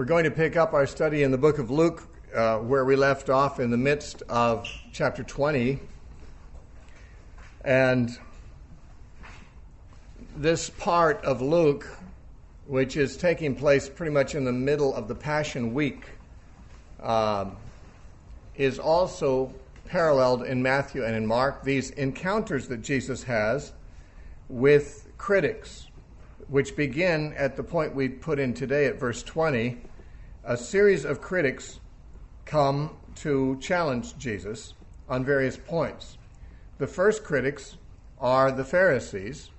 We're going to pick up our study in the book of Luke, where we left off in the midst of chapter 20. And this part of Luke, which is taking place pretty much in the middle of the Passion Week, is also paralleled in Matthew and in Mark. These encounters that Jesus has with critics, which begin at the point we put in today at verse 20. A series of critics come to challenge Jesus on various points. The first critics are the Pharisees.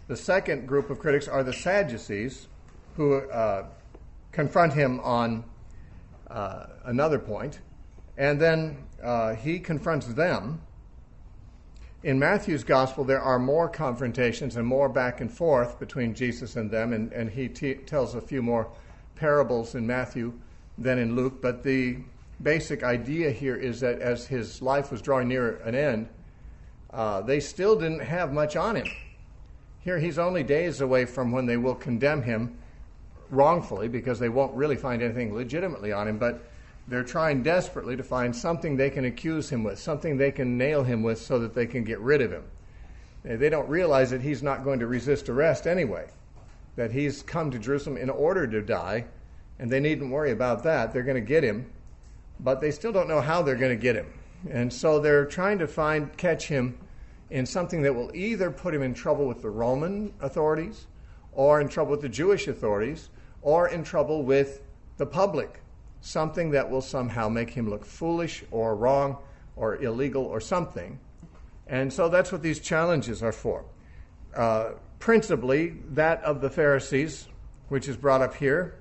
The second group of critics are the Sadducees, who confront him on another point. And then he confronts them. In Matthew's gospel, there are more confrontations and more back and forth between Jesus and them, and he tells a few more parables in Matthew than in Luke. But the basic idea here is that as his life was drawing near an end, they still didn't have much on him. Here he's only days away from when they will condemn him wrongfully, because they won't really find anything legitimately on him, but they're trying desperately to find something they can accuse him with, something they can nail him with so that they can get rid of him. They don't realize that he's not going to resist arrest anyway, that he's come to Jerusalem in order to die, and they needn't worry about that. They're going to get him, but they still don't know how they're going to get him. And so they're trying to catch him in something that will either put him in trouble with the Roman authorities, or in trouble with the Jewish authorities, or in trouble with the public. Something that will somehow make him look foolish or wrong or illegal or something. And so that's what these challenges are for. Principally, that of the Pharisees, which is brought up here,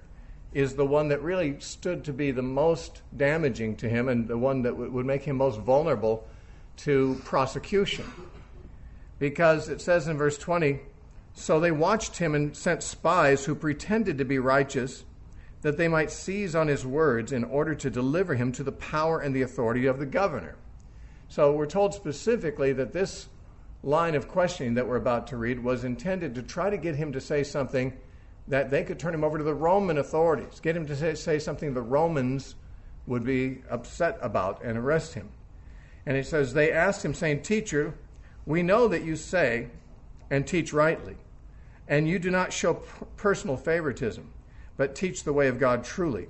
is the one that really stood to be the most damaging to him, and the one that would make him most vulnerable to prosecution. Because it says in verse 20, "So they watched him and sent spies who pretended to be righteous, that they might seize on his words in order to deliver him to the power and the authority of the governor." So we're told specifically that this line of questioning that we're about to read was intended to try to get him to say something that they could turn him over to the Roman authorities, get him to say something the Romans would be upset about and arrest him. And it says, they asked him, saying, "Teacher, we know that you say and teach rightly, and you do not show personal favoritism, but teach the way of God truly.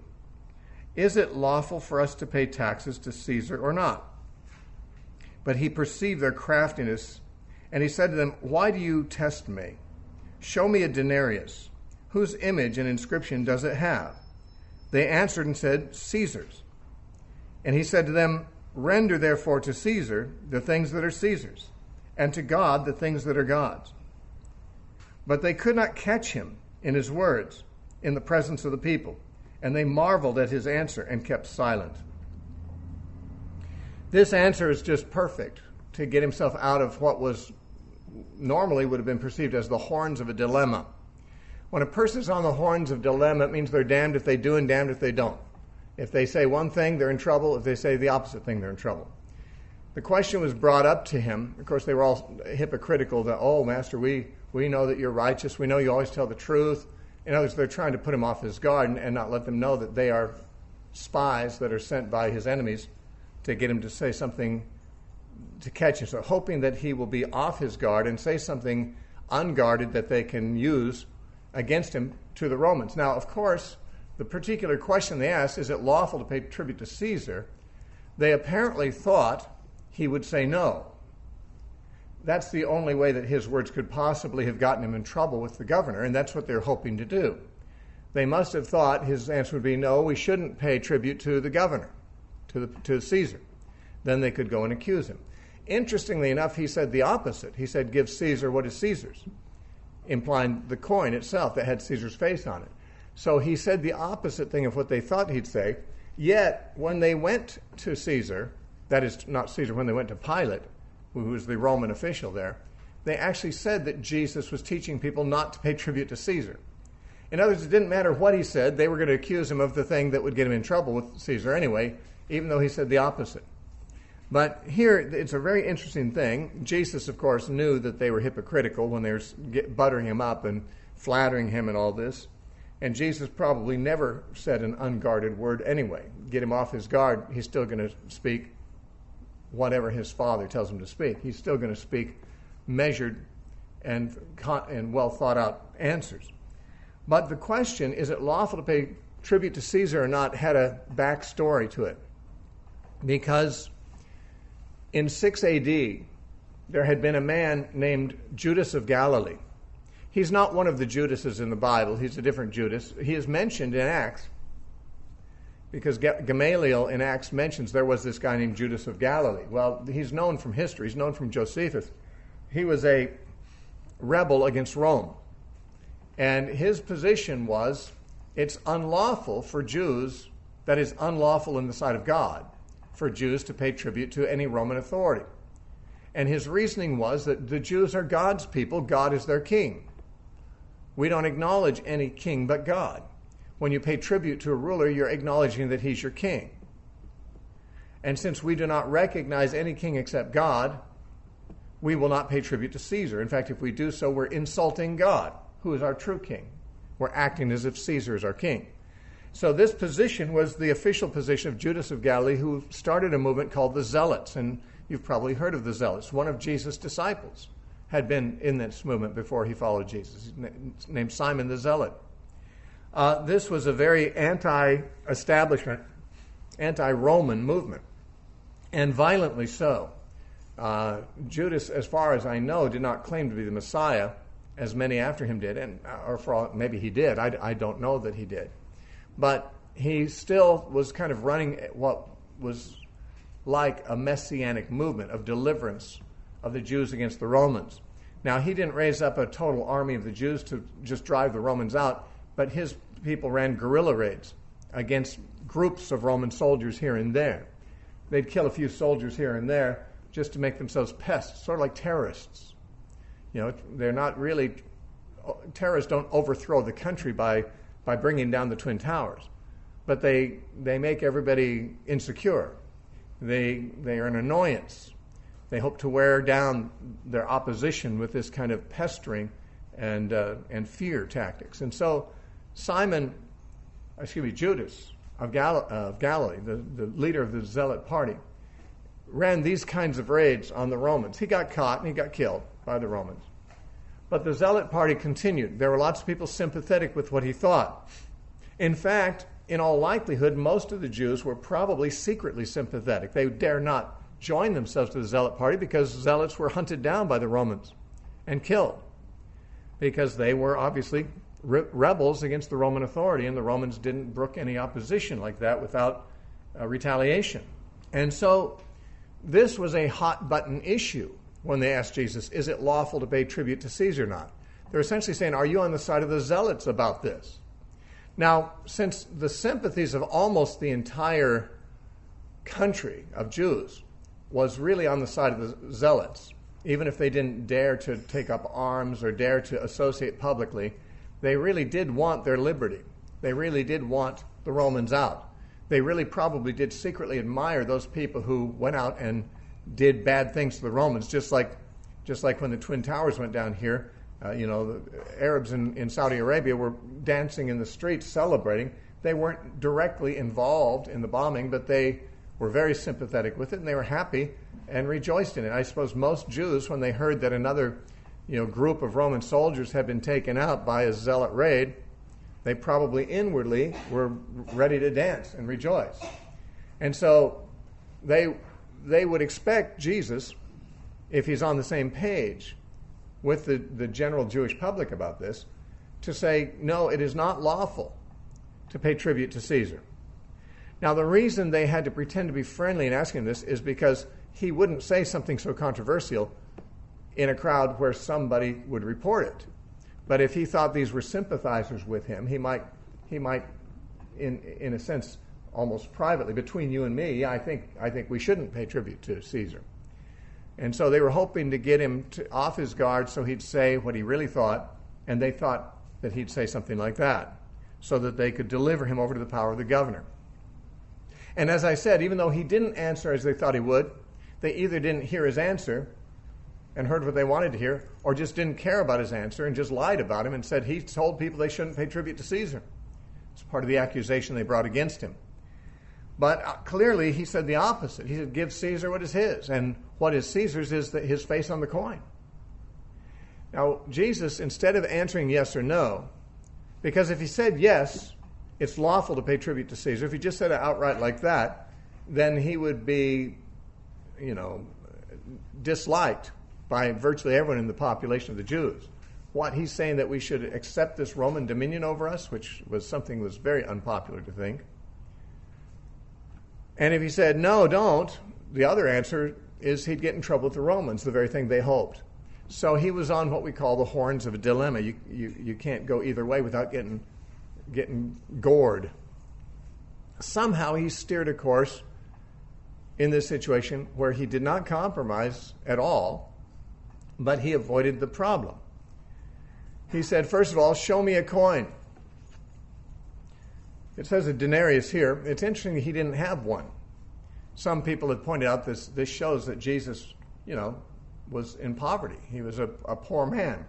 Is it lawful for us to pay taxes to Caesar or not?" But he perceived their craftiness, and he said to them, "Why do you test me? Show me a denarius. Whose image and inscription does it have?" They answered and said, "Caesar's." And he said to them, "Render therefore to Caesar the things that are Caesar's, and to God the things that are God's." But they could not catch him in his words in the presence of the people, and they marveled at his answer and kept silent. This answer is just perfect to get himself out of what was normally would have been perceived as the horns of a dilemma. When a person's on the horns of dilemma, it means they're damned if they do and damned if they don't. If they say one thing, they're in trouble. If they say the opposite thing, they're in trouble. The question was brought up to him. Of course, they were all hypocritical that, "Oh, Master, we know that you're righteous. We know you always tell the truth." In other words, they're trying to put him off his guard and not let them know that they are spies that are sent by his enemies to get him to say something to catch him. So hoping that he will be off his guard and say something unguarded that they can use against him to the Romans. Now, of course, the particular question they asked, is it lawful to pay tribute to Caesar? They apparently thought he would say no. That's the only way that his words could possibly have gotten him in trouble with the governor, and that's what they're hoping to do. They must have thought his answer would be, "No, we shouldn't pay tribute to the governor, to Caesar." Then they could go and accuse him. Interestingly enough, he said the opposite. He said, "Give Caesar what is Caesar's," implying the coin itself that had Caesar's face on it. So he said the opposite thing of what they thought he'd say. Yet, when they went to Caesar, that is, not Caesar, when they went to Pilate, who was the Roman official there, they actually said that Jesus was teaching people not to pay tribute to Caesar. In other words, it didn't matter what he said. They were going to accuse him of the thing that would get him in trouble with Caesar anyway, even though he said the opposite. But here, it's a very interesting thing. Jesus, of course, knew that they were hypocritical when they were buttering him up and flattering him and all this. And Jesus probably never said an unguarded word anyway. Get him off his guard, he's still going to speak whatever his Father tells him to speak. He's still going to speak measured and well thought out answers. But the question, is it lawful to pay tribute to Caesar or not, had a backstory to it. Because in 6 AD, there had been a man named Judas of Galilee. He's not one of the Judases in the Bible. He's a different Judas. He is mentioned in Acts because Gamaliel in Acts mentions there was this guy named Judas of Galilee. Well, he's known from history. He's known from Josephus. He was a rebel against Rome. And his position was, it's unlawful for Jews, that is unlawful in the sight of God, for Jews to pay tribute to any Roman authority. And his reasoning was that the Jews are God's people, God is their king. We don't acknowledge any king but God. When you pay tribute to a ruler, you're acknowledging that he's your king. And since we do not recognize any king except God, we will not pay tribute to Caesar. In fact, if we do so, we're insulting God, who is our true king. We're acting as if Caesar is our king. So this position was the official position of Judas of Galilee, who started a movement called the Zealots. And you've probably heard of the Zealots. One of Jesus' disciples had been in this movement before he followed Jesus. He's named Simon the Zealot. This was a very anti-establishment, anti-Roman movement, and violently so. Judas, as far as I know, did not claim to be the Messiah, as many after him did, maybe he did. I don't know that he did. But he still was kind of running what was like a messianic movement of deliverance of the Jews against the Romans. Now, he didn't raise up a total army of the Jews to just drive the Romans out, but his people ran guerrilla raids against groups of Roman soldiers here and there. They'd kill a few soldiers here and there just to make themselves pests, sort of like terrorists. You know, they're not really, terrorists don't overthrow the country by bringing down the Twin Towers, but they make everybody insecure. They are an annoyance. They hope to wear down their opposition with this kind of pestering and fear tactics. And so Judas of Galilee, the leader of the Zealot party, ran these kinds of raids on the Romans. He got caught and he got killed by the Romans. But the Zealot party continued. There were lots of people sympathetic with what he thought. In fact, in all likelihood, most of the Jews were probably secretly sympathetic. They dare not join themselves to the Zealot party because Zealots were hunted down by the Romans and killed because they were obviously rebels against the Roman authority, and the Romans didn't brook any opposition like that without retaliation. And so this was a hot-button issue when they asked Jesus, is it lawful to pay tribute to Caesar or not? They're essentially saying, are you on the side of the Zealots about this? Now, since the sympathies of almost the entire country of Jews was really on the side of the Zealots, even if they didn't dare to take up arms or dare to associate publicly, they really did want their liberty. They really did want the Romans out. They really probably did secretly admire those people who went out and did bad things to the Romans, just like when the Twin Towers went down here. The Arabs in Saudi Arabia were dancing in the streets celebrating. They weren't directly involved in the bombing, but they were very sympathetic with it, and they were happy and rejoiced in it. I suppose most Jews, when they heard that another group of Roman soldiers had been taken out by a Zealot raid, they probably inwardly were ready to dance and rejoice. And so they would expect Jesus, if he's on the same page with the general Jewish public about this, to say, no, it is not lawful to pay tribute to Caesar. Now, the reason they had to pretend to be friendly in asking this is because he wouldn't say something so controversial in a crowd where somebody would report it. But if he thought these were sympathizers with him, he might, in a sense, almost privately, between you and me, I think we shouldn't pay tribute to Caesar. And so they were hoping to get him off his guard so he'd say what he really thought, and they thought that he'd say something like that, so that they could deliver him over to the power of the governor. And as I said, even though he didn't answer as they thought he would, they either didn't hear his answer, and heard what they wanted to hear, or just didn't care about his answer and just lied about him and said he told people they shouldn't pay tribute to Caesar. It's part of the accusation they brought against him. But clearly he said the opposite. He said, give Caesar what is his, and what is Caesar's is his face on the coin. Now, Jesus, instead of answering yes or no, because if he said yes, it's lawful to pay tribute to Caesar. If he just said it outright like that, then he would be, disliked by virtually everyone in the population of the Jews. What he's saying that we should accept this Roman dominion over us, which was something that was very unpopular to think. And if he said, no, don't, the other answer is he'd get in trouble with the Romans, the very thing they hoped. So he was on what we call the horns of a dilemma. You can't go either way without getting gored. Somehow he steered a course in this situation where he did not compromise at all, but he avoided the problem. He said, first of all, show me a coin. It says a denarius here. It's interesting he didn't have one. Some people have pointed out this shows that Jesus, was in poverty. He was a poor man.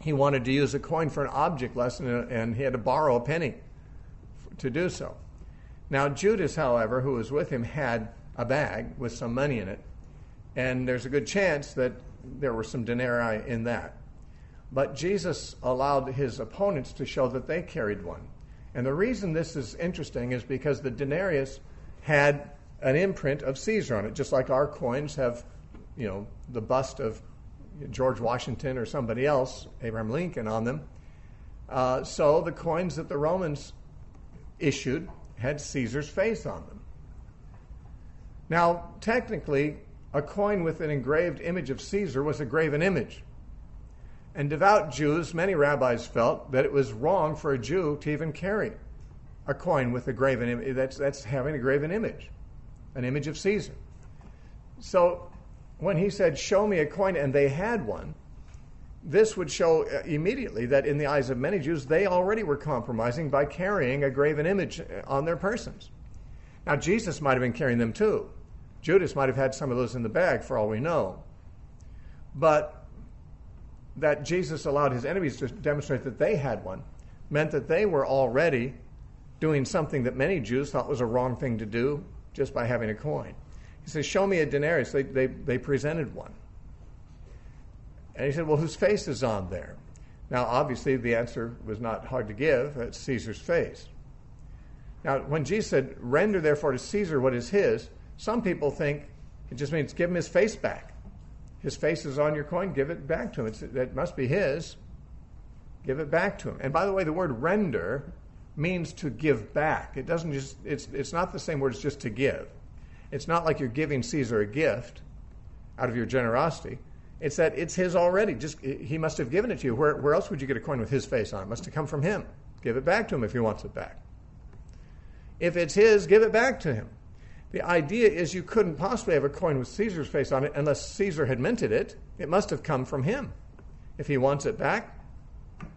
He wanted to use a coin for an object lesson, and he had to borrow a penny to do so. Now, Judas, however, who was with him, had a bag with some money in it, and there's a good chance that there were some denarii in that. But Jesus allowed his opponents to show that they carried one. And the reason this is interesting is because the denarius had an imprint of Caesar on it, just like our coins have, the bust of George Washington or somebody else, Abraham Lincoln, on them. So the coins that the Romans issued had Caesar's face on them. Now, technically, a coin with an engraved image of Caesar was a graven image. And devout Jews, many rabbis felt that it was wrong for a Jew to even carry a coin with a graven image. That's having a graven image, an image of Caesar. So when he said, show me a coin, and they had one, this would show immediately that in the eyes of many Jews, they already were compromising by carrying a graven image on their persons. Now, Jesus might have been carrying them too. Judas might have had some of those in the bag, for all we know. But that Jesus allowed his enemies to demonstrate that they had one meant that they were already doing something that many Jews thought was a wrong thing to do just by having a coin. He says, show me a denarius. They presented one. And he said, well, whose face is on there? Now, obviously, the answer was not hard to give. It's Caesar's face. Now, when Jesus said, render therefore to Caesar what is his, some people think it just means give him his face back. His face is on your coin, give it back to him. It must be his. Give it back to him. And by the way, the word render means to give back. It doesn't just, it's not the same word as just to give. It's not like you're giving Caesar a gift out of your generosity. It's that it's his already. Just he must have given it to you. Where else would you get a coin with his face on it? It must have come from him. Give it back to him if he wants it back. If it's his, give it back to him. The idea is you couldn't possibly have a coin with Caesar's face on it unless Caesar had minted it. It must have come from him. If he wants it back,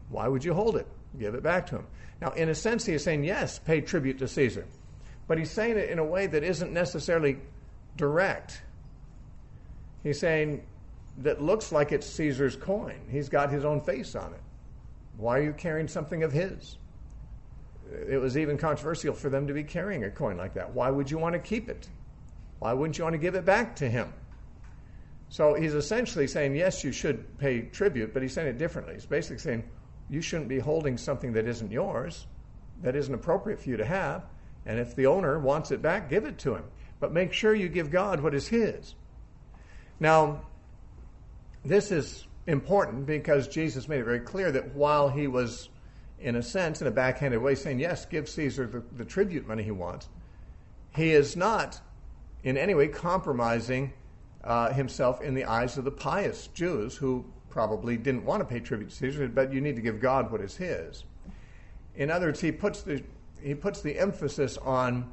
why would you hold it? Give it back to him. Now, in a sense, he is saying, yes, pay tribute to Caesar. But he's saying it in a way that isn't necessarily direct. He's saying that looks like it's Caesar's coin. He's got his own face on it. Why are you carrying something of his? It was even controversial for them to be carrying a coin like that. Why would you want to keep it? Why wouldn't you want to give it back to him? So he's essentially saying, yes, you should pay tribute, but he's saying it differently. He's basically saying, you shouldn't be holding something that isn't yours, that isn't appropriate for you to have, and if the owner wants it back, give it to him. But make sure you give God what is his. Now, this is important because Jesus made it very clear that while he was, in a sense, in a backhanded way, saying, yes, give Caesar the tribute money he wants, he is not in any way compromising himself in the eyes of the pious Jews who probably didn't want to pay tribute to Caesar, but you need to give God what is his. In other words, he puts the emphasis on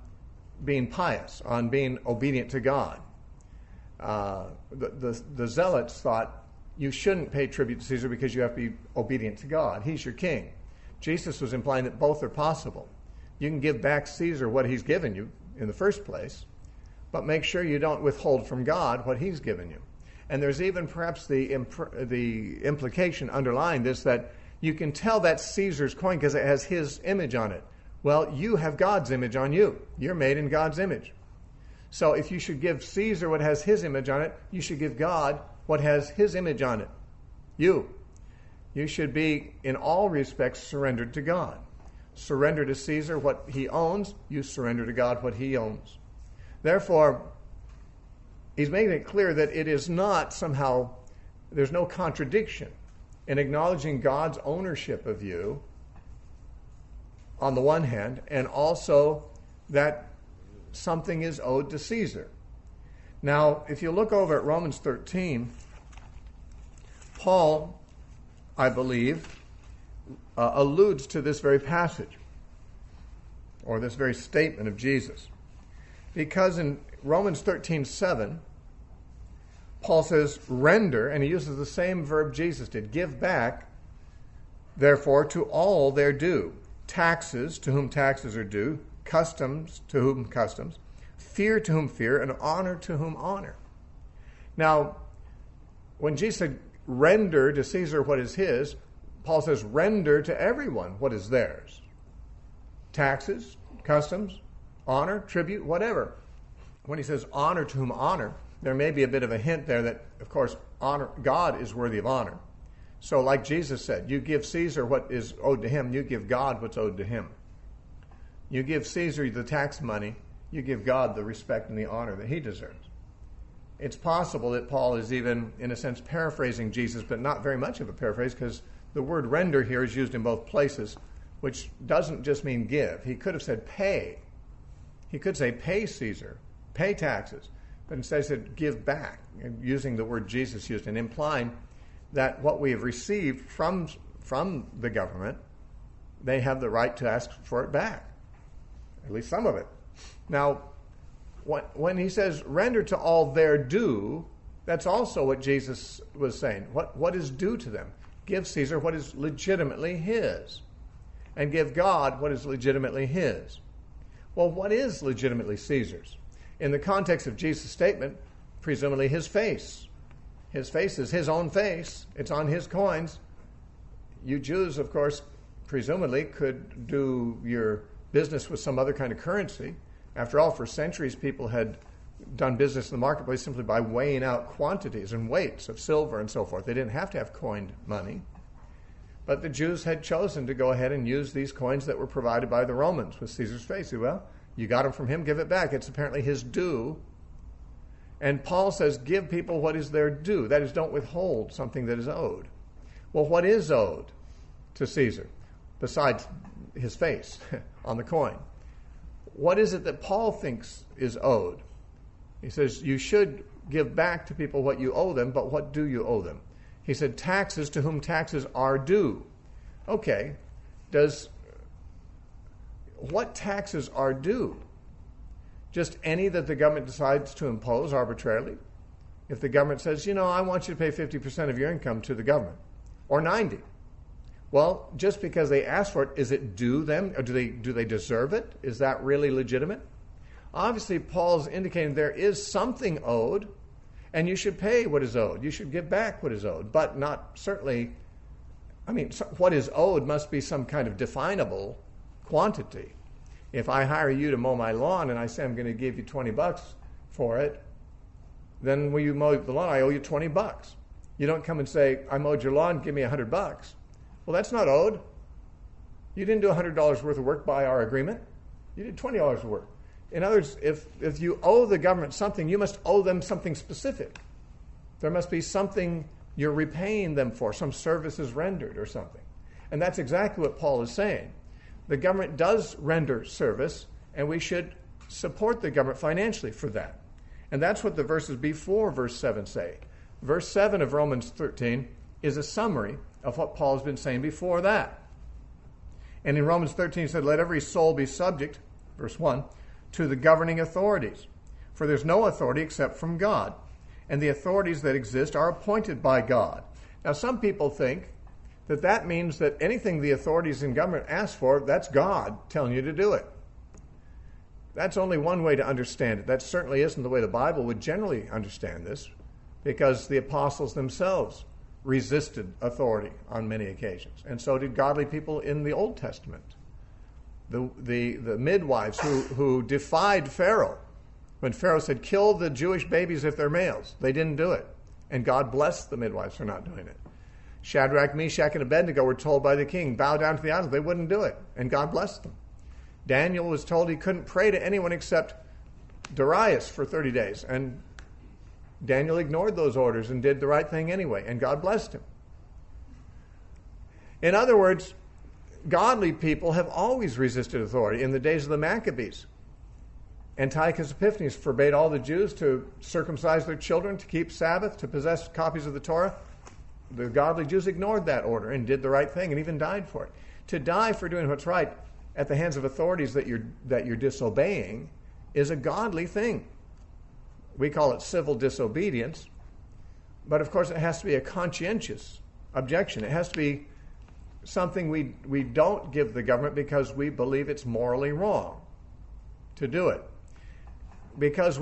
being pious, on being obedient to God. The zealots thought you shouldn't pay tribute to Caesar because you have to be obedient to God. He's your king. Jesus was implying that both are possible. You can give back Caesar what he's given you in the first place, but make sure you don't withhold from God what he's given you. And there's even perhaps the implication underlying this that you can tell that's Caesar's coin because it has his image on it. Well, you have God's image on you. You're made in God's image. So if you should give Caesar what has his image on it, you should give God what has his image on it. You should be, in all respects, surrendered to God. Surrender to Caesar what he owns. You surrender to God what he owns. Therefore, he's making it clear that it is not somehow, there's no contradiction in acknowledging God's ownership of you on the one hand, and also that something is owed to Caesar. Now, if you look over at Romans 13, Paul, I believe, alludes to this very passage, or this very statement of Jesus. Because in Romans 13:7, Paul says, render, and he uses the same verb Jesus did, give back, therefore, to all their due. Taxes, to whom taxes are due, customs, to whom customs, fear, to whom fear, and honor, to whom honor. Now, when Jesus said, render to Caesar what is his, Paul says, render to everyone what is theirs. Taxes, customs, honor, tribute, whatever. When he says honor to whom honor, there may be a bit of a hint there that, of course, honor, God is worthy of honor. So like Jesus said, you give Caesar what is owed to him, you give God what's owed to him. You give Caesar the tax money, you give God the respect and the honor that he deserves. It's possible that Paul is even, in a sense, paraphrasing Jesus, but not very much of a paraphrase, because the word render here is used in both places, which doesn't just mean give. He could have said pay. He could say pay Caesar, pay taxes, but instead he said give back, using the word Jesus used and implying that what we have received from the government, they have the right to ask for it back, at least some of it. Now, when he says render to all their due, that's also what Jesus was saying. What is due to them? Give Caesar what is legitimately his, and give God what is legitimately his. Well, what is legitimately Caesar's? In the context of Jesus' statement, presumably his face. His face is his own face. It's on his coins. You Jews, of course, presumably could do your business with some other kind of currency. After all, for centuries, people had done business in the marketplace simply by weighing out quantities and weights of silver and so forth. They didn't have to have coined money. But the Jews had chosen to go ahead and use these coins that were provided by the Romans with Caesar's face. Well, you got them from him, give it back. It's apparently his due. And Paul says, give people what is their due. That is, don't withhold something that is owed. Well, what is owed to Caesar, besides his face on the coin? What is it that Paul thinks is owed? He says, you should give back to people what you owe them, but what do you owe them? He said, taxes to whom taxes are due. Okay, what taxes are due? Just any that the government decides to impose arbitrarily? If the government says, I want you to pay 50% of your income to the government, or 90%. Well, just because they ask for it, is it due them, or do they deserve it? Is that really legitimate? Obviously, Paul's indicating there is something owed, and you should pay what is owed. You should give back what is owed, but not certainly, what is owed must be some kind of definable quantity. If I hire you to mow my lawn and I say I'm going to give you $20 for it, then when you mow the lawn, I owe you $20. You don't come and say, I mowed your lawn, give me $100. Well, that's not owed. You didn't do $100 worth of work by our agreement. You did $20 of work. In other words, if you owe the government something, you must owe them something specific. There must be something you're repaying them for, some services rendered or something. And that's exactly what Paul is saying. The government does render service, and we should support the government financially for that. And that's what the verses before verse 7 say. Verse 7 of Romans 13 is a summary of what Paul has been saying before that. And in Romans 13 he said, let every soul be subject, verse 1, to the governing authorities. For there's no authority except from God. And the authorities that exist are appointed by God. Now some people think that means that anything the authorities in government ask for, that's God telling you to do it. That's only one way to understand it. That certainly isn't the way the Bible would generally understand this. because the apostles themselves resisted authority on many occasions. And so did godly people in the Old Testament. The midwives who defied Pharaoh. When Pharaoh said, kill the Jewish babies if they're males, they didn't do it. And God blessed the midwives for not doing it. Shadrach, Meshach, and Abednego were told by the king, bow down to the idols. They wouldn't do it, and God blessed them. Daniel was told he couldn't pray to anyone except Darius for 30 days, and Daniel ignored those orders and did the right thing anyway, and God blessed him. In other words, godly people have always resisted authority. In the days of the Maccabees, Antiochus Epiphanes forbade all the Jews to circumcise their children, to keep Sabbath, to possess copies of the Torah. The godly Jews ignored that order and did the right thing and even died for it. To die for doing what's right at the hands of authorities that you're disobeying is a godly thing. We call it civil disobedience, but of course it has to be a conscientious objection. It has to be something we don't give the government because we believe it's morally wrong to do it. Because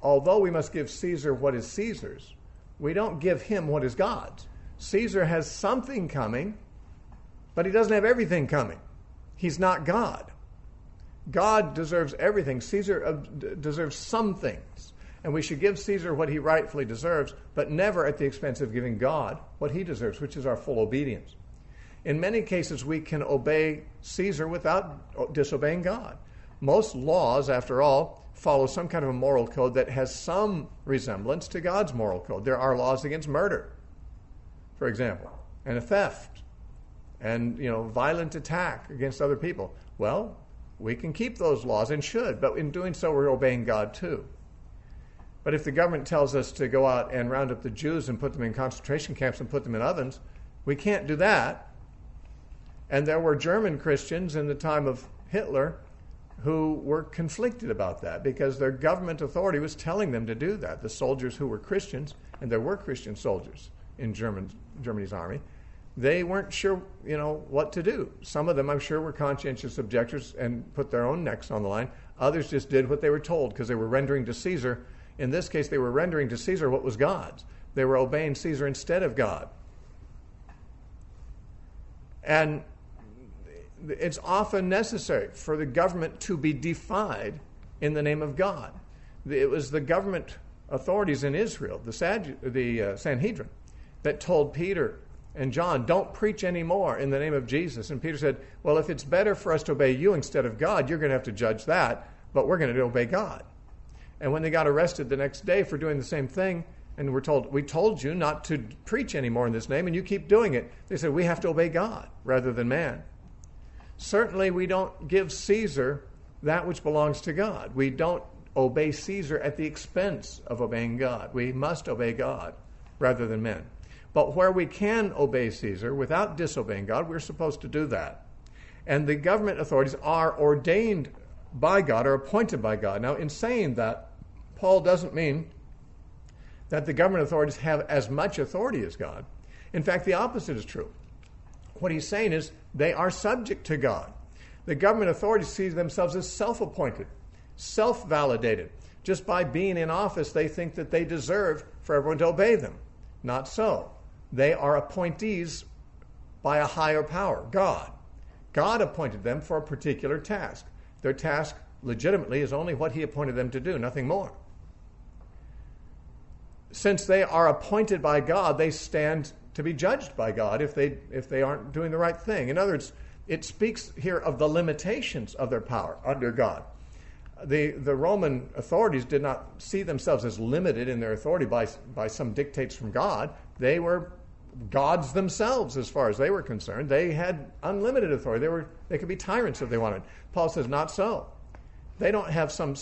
although we must give Caesar what is Caesar's, we don't give him what is God's. Caesar has something coming, but he doesn't have everything coming. He's not God. God deserves everything. Caesar deserves some things. And we should give Caesar what he rightfully deserves, but never at the expense of giving God what he deserves, which is our full obedience. In many cases, we can obey Caesar without disobeying God. Most laws, after all, follow some kind of a moral code that has some resemblance to God's moral code. There are laws against murder, for example, and theft, and violent attack against other people. Well, we can keep those laws and should, but in doing so, we're obeying God too. But if the government tells us to go out and round up the Jews and put them in concentration camps and put them in ovens, we can't do that. And there were German Christians in the time of Hitler who were conflicted about that because their government authority was telling them to do that. The soldiers who were Christians, and there were Christian soldiers in Germany's army, they weren't sure, what to do. Some of them, I'm sure, were conscientious objectors and put their own necks on the line. Others just did what they were told because they were rendering to Caesar. In this case, they were rendering to Caesar what was God's. They were obeying Caesar instead of God. And it's often necessary for the government to be defied in the name of God. It was the government authorities in Israel, the Sanhedrin, that told Peter and John, don't preach anymore in the name of Jesus. And Peter said, well, if it's better for us to obey you instead of God, you're going to have to judge that, but we're going to obey God. And when they got arrested the next day for doing the same thing, and we're told, we told you not to preach anymore in this name, and you keep doing it, they said, we have to obey God rather than man. Certainly, we don't give Caesar that which belongs to God. We don't obey Caesar at the expense of obeying God. We must obey God rather than men. But where we can obey Caesar without disobeying God, we're supposed to do that. And the government authorities are ordained by God or appointed by God. Now, in saying that, Paul doesn't mean that the government authorities have as much authority as God. In fact, the opposite is true. What he's saying is they are subject to God. The government authorities see themselves as self-appointed, self-validated. Just by being in office, they think that they deserve for everyone to obey them. Not so. They are appointees by a higher power, God. God appointed them for a particular task. Their task, legitimately, is only what he appointed them to do, nothing more. Since they are appointed by God, they stand to be judged by God if they aren't doing the right thing. In other words, it speaks here of the limitations of their power under God. The Roman authorities did not see themselves as limited in their authority by some dictates from God. They were gods themselves as far as they were concerned. They had unlimited authority. They could be tyrants if they wanted. Paul says, not so. They don't have some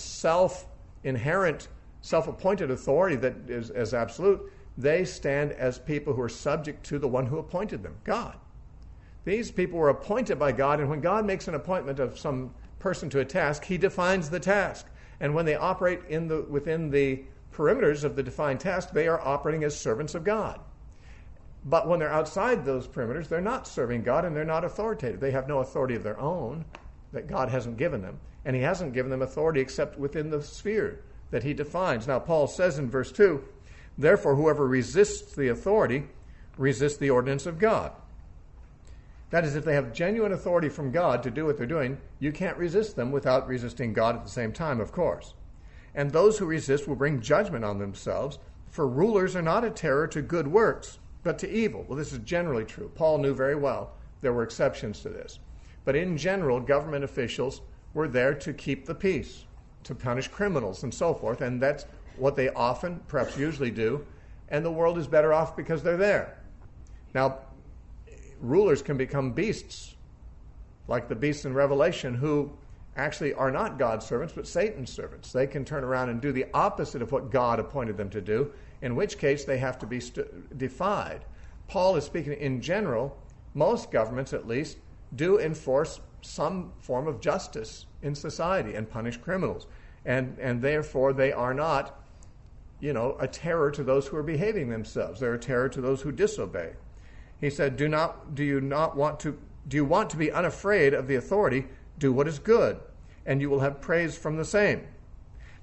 inherent, self-appointed authority that is as absolute. They stand as people who are subject to the one who appointed them, God. These people were appointed by God, and when God makes an appointment of some person to a task, he defines the task. And when they operate within the perimeters of the defined task, they are operating as servants of God. But when they're outside those perimeters, they're not serving God and they're not authoritative. They have no authority of their own that God hasn't given them. And he hasn't given them authority except within the sphere that he defines. Now, Paul says in verse 2, Therefore, whoever resists the authority resists the ordinance of God. That is, if they have genuine authority from God to do what they're doing, you can't resist them without resisting God at the same time, of course. And those who resist will bring judgment on themselves, for rulers are not a terror to good works, but to evil. Well, this is generally true. Paul knew very well there were exceptions to this. But in general, government officials were there to keep the peace, to punish criminals and so forth, and that's what they often, perhaps usually do, and the world is better off because they're there. Now, rulers can become beasts, like the beasts in Revelation, who actually are not God's servants, but Satan's servants. They can turn around and do the opposite of what God appointed them to do, in which case they have to be defied. Paul is speaking in general. Most governments, at least, do enforce some form of justice in society and punish criminals. And therefore, they are not, a terror to those who are behaving themselves. They're a terror to those who disobey. He said, do you want to be unafraid of the authority? Do what is good, and you will have praise from the same.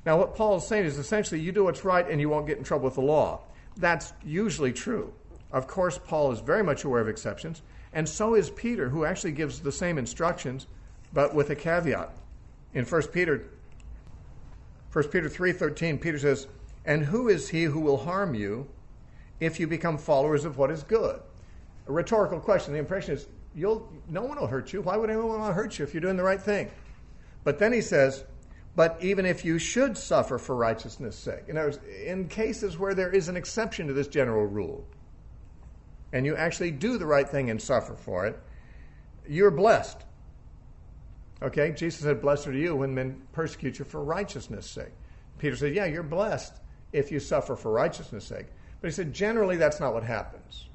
Now, what Paul is saying is essentially you do what's right and you won't get in trouble with the law. That's usually true. Of course, Paul is very much aware of exceptions, and so is Peter, who actually gives the same instructions, but with a caveat. In 1 Peter 3:13, Peter says, "And who is he who will harm you if you become followers of what is good?" A rhetorical question. The impression is, no one will hurt you. Why would anyone want to hurt you if you're doing the right thing? But then he says, but even if you should suffer for righteousness' sake. In other words, in cases where there is an exception to this general rule, and you actually do the right thing and suffer for it, you're blessed. Okay? Jesus said, blessed are you when men persecute you for righteousness' sake. Peter said, yeah, you're blessed if you suffer for righteousness' sake. But he said, generally, that's not what happens.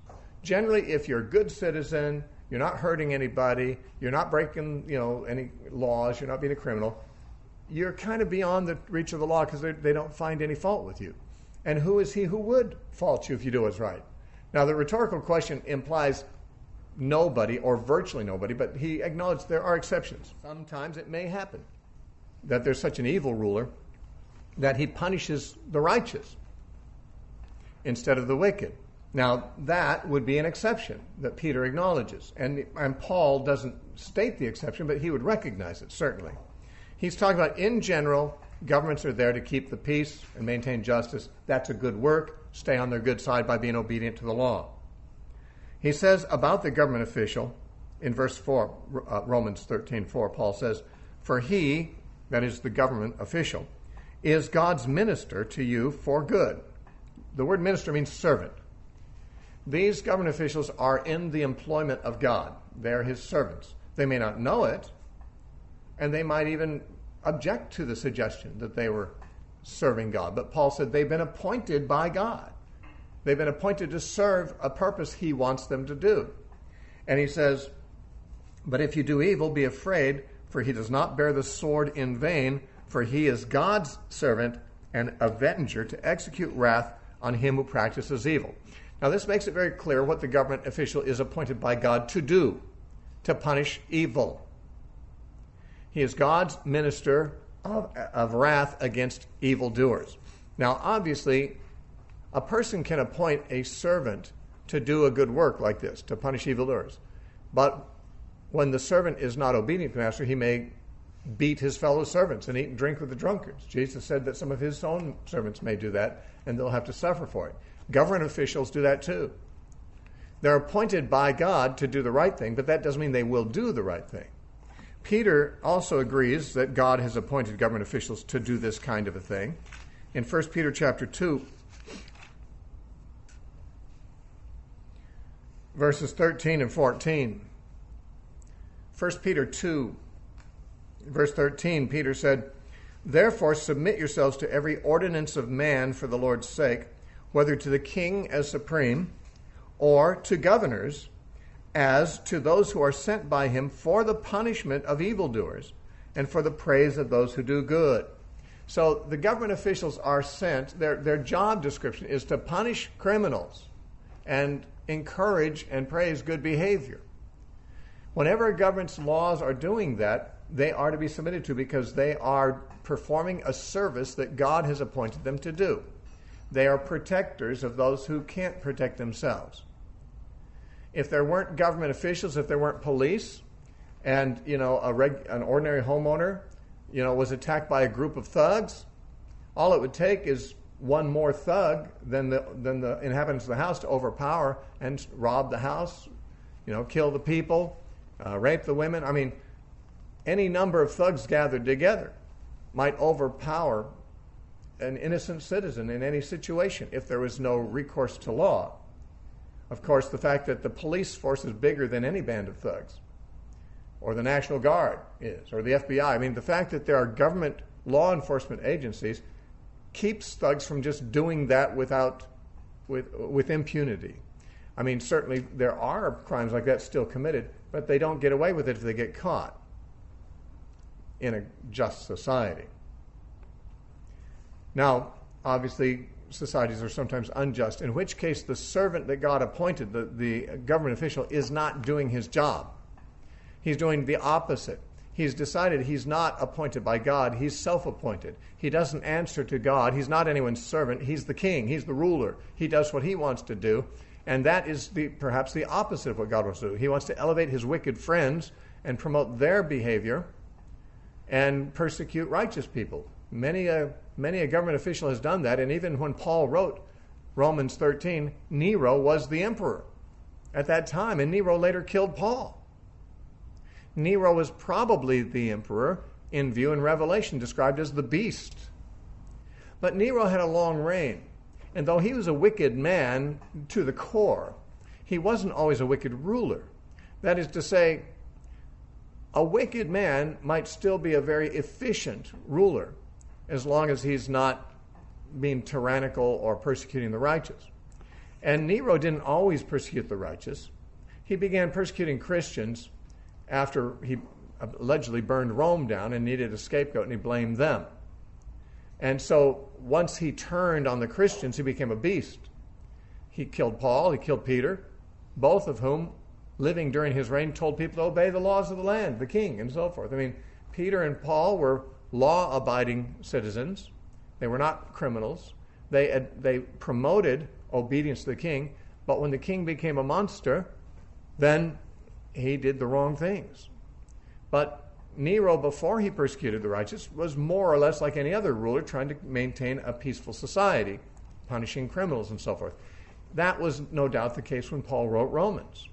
Generally, if you're a good citizen, you're not hurting anybody, you're not breaking, any laws, you're not being a criminal, you're kind of beyond the reach of the law because they don't find any fault with you. And who is he who would fault you if you do what's right? Now, the rhetorical question implies nobody or virtually nobody, but he acknowledged there are exceptions. Sometimes it may happen that there's such an evil ruler that he punishes the righteous instead of the wicked. Now, that would be an exception that Peter acknowledges. And Paul doesn't state the exception, but he would recognize it, certainly. He's talking about, in general, governments are there to keep the peace and maintain justice. That's a good work. Stay on their good side by being obedient to the law. He says about the government official, in verse 4, Romans 13:4, Paul says, "For he," that is the government official, "is God's minister to you for good." The word minister means servant. These government officials are in the employment of God. They're his servants. They may not know it, and they might even object to the suggestion that they were serving God. But Paul said they've been appointed by God. They've been appointed to serve a purpose he wants them to do. And he says, "But if you do evil, be afraid, for he does not bear the sword in vain, for he is God's servant and avenger to execute wrath on him who practices evil." Now, this makes it very clear what the government official is appointed by God to do, to punish evil. He is God's minister of wrath against evildoers. Now, obviously, a person can appoint a servant to do a good work like this, to punish evildoers. But when the servant is not obedient to the master, he may beat his fellow servants and eat and drink with the drunkards. Jesus said that some of his own servants may do that, and they'll have to suffer for it. Government officials do that too. They're appointed by God to do the right thing, but that doesn't mean they will do the right thing. Peter also agrees that God has appointed government officials to do this kind of a thing. In 1 Peter chapter 2, verses 13 and 14. 1 Peter 2, verse 13, Peter said, "Therefore submit yourselves to every ordinance of man for the Lord's sake, whether to the king as supreme, or to governors, as to those who are sent by him for the punishment of evildoers, and for the praise of those who do good." So the government officials are sent, their job description is to punish criminals and encourage and praise good behavior. Whenever a government's laws are doing that, they are to be submitted to because they are performing a service that God has appointed them to do. They are protectors of those who can't protect themselves. If there weren't government officials, if there weren't police, and an ordinary homeowner, was attacked by a group of thugs, all it would take is one more thug than the inhabitants of the house to overpower and rob the house, kill the people, rape the women. I mean, any number of thugs gathered together might overpower an innocent citizen in any situation if there was no recourse to law. Of course, the fact that the police force is bigger than any band of thugs, or the National Guard is, or the FBI. I mean, the fact that there are government law enforcement agencies keeps thugs from just doing that with impunity. I mean, certainly there are crimes like that still committed, but they don't get away with it if they get caught in a just society. Now, obviously, societies are sometimes unjust, in which case the servant that God appointed, the government official, is not doing his job. He's doing the opposite. He's decided he's not appointed by God. He's self-appointed. He doesn't answer to God. He's not anyone's servant. He's the king. He's the ruler. He does what he wants to do. And that is perhaps the opposite of what God wants to do. He wants to elevate his wicked friends and promote their behavior and persecute righteous people. Many a government official has done that. And even when Paul wrote Romans 13, Nero was the emperor at that time. And Nero later killed Paul. Nero was probably the emperor in view in Revelation, described as the beast. But Nero had a long reign, and though he was a wicked man to the core, he wasn't always a wicked ruler. That is to say, a wicked man might still be a very efficient ruler as long as he's not being tyrannical or persecuting the righteous. And Nero didn't always persecute the righteous. He began persecuting Christians after he allegedly burned Rome down and needed a scapegoat, and he blamed them. And so once he turned on the Christians, he became a beast. He killed Paul, he killed Peter, both of whom, living during his reign, told people to obey the laws of the land, the king, and so forth. I mean, Peter and Paul were law-abiding citizens. They were not criminals. They promoted obedience to the king, but when the king became a monster, then he did the wrong things. But Nero, before he persecuted the righteous, was more or less like any other ruler trying to maintain a peaceful society, punishing criminals and so forth. That was no doubt the case when Paul wrote Romans,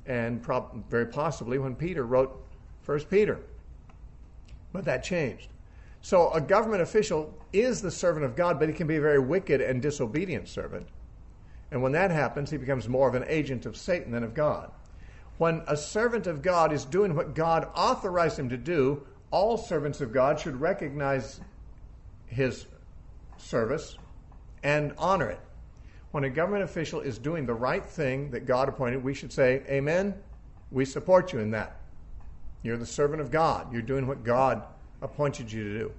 and very possibly when Peter wrote 1 Peter. But that changed. So a government official is the servant of God, but he can be a very wicked and disobedient servant. And when that happens, he becomes more of an agent of Satan than of God. When a servant of God is doing what God authorized him to do, all servants of God should recognize his service and honor it. When a government official is doing the right thing that God appointed, we should say, amen, we support you in that. You're the servant of God. You're doing what God appointed you to do.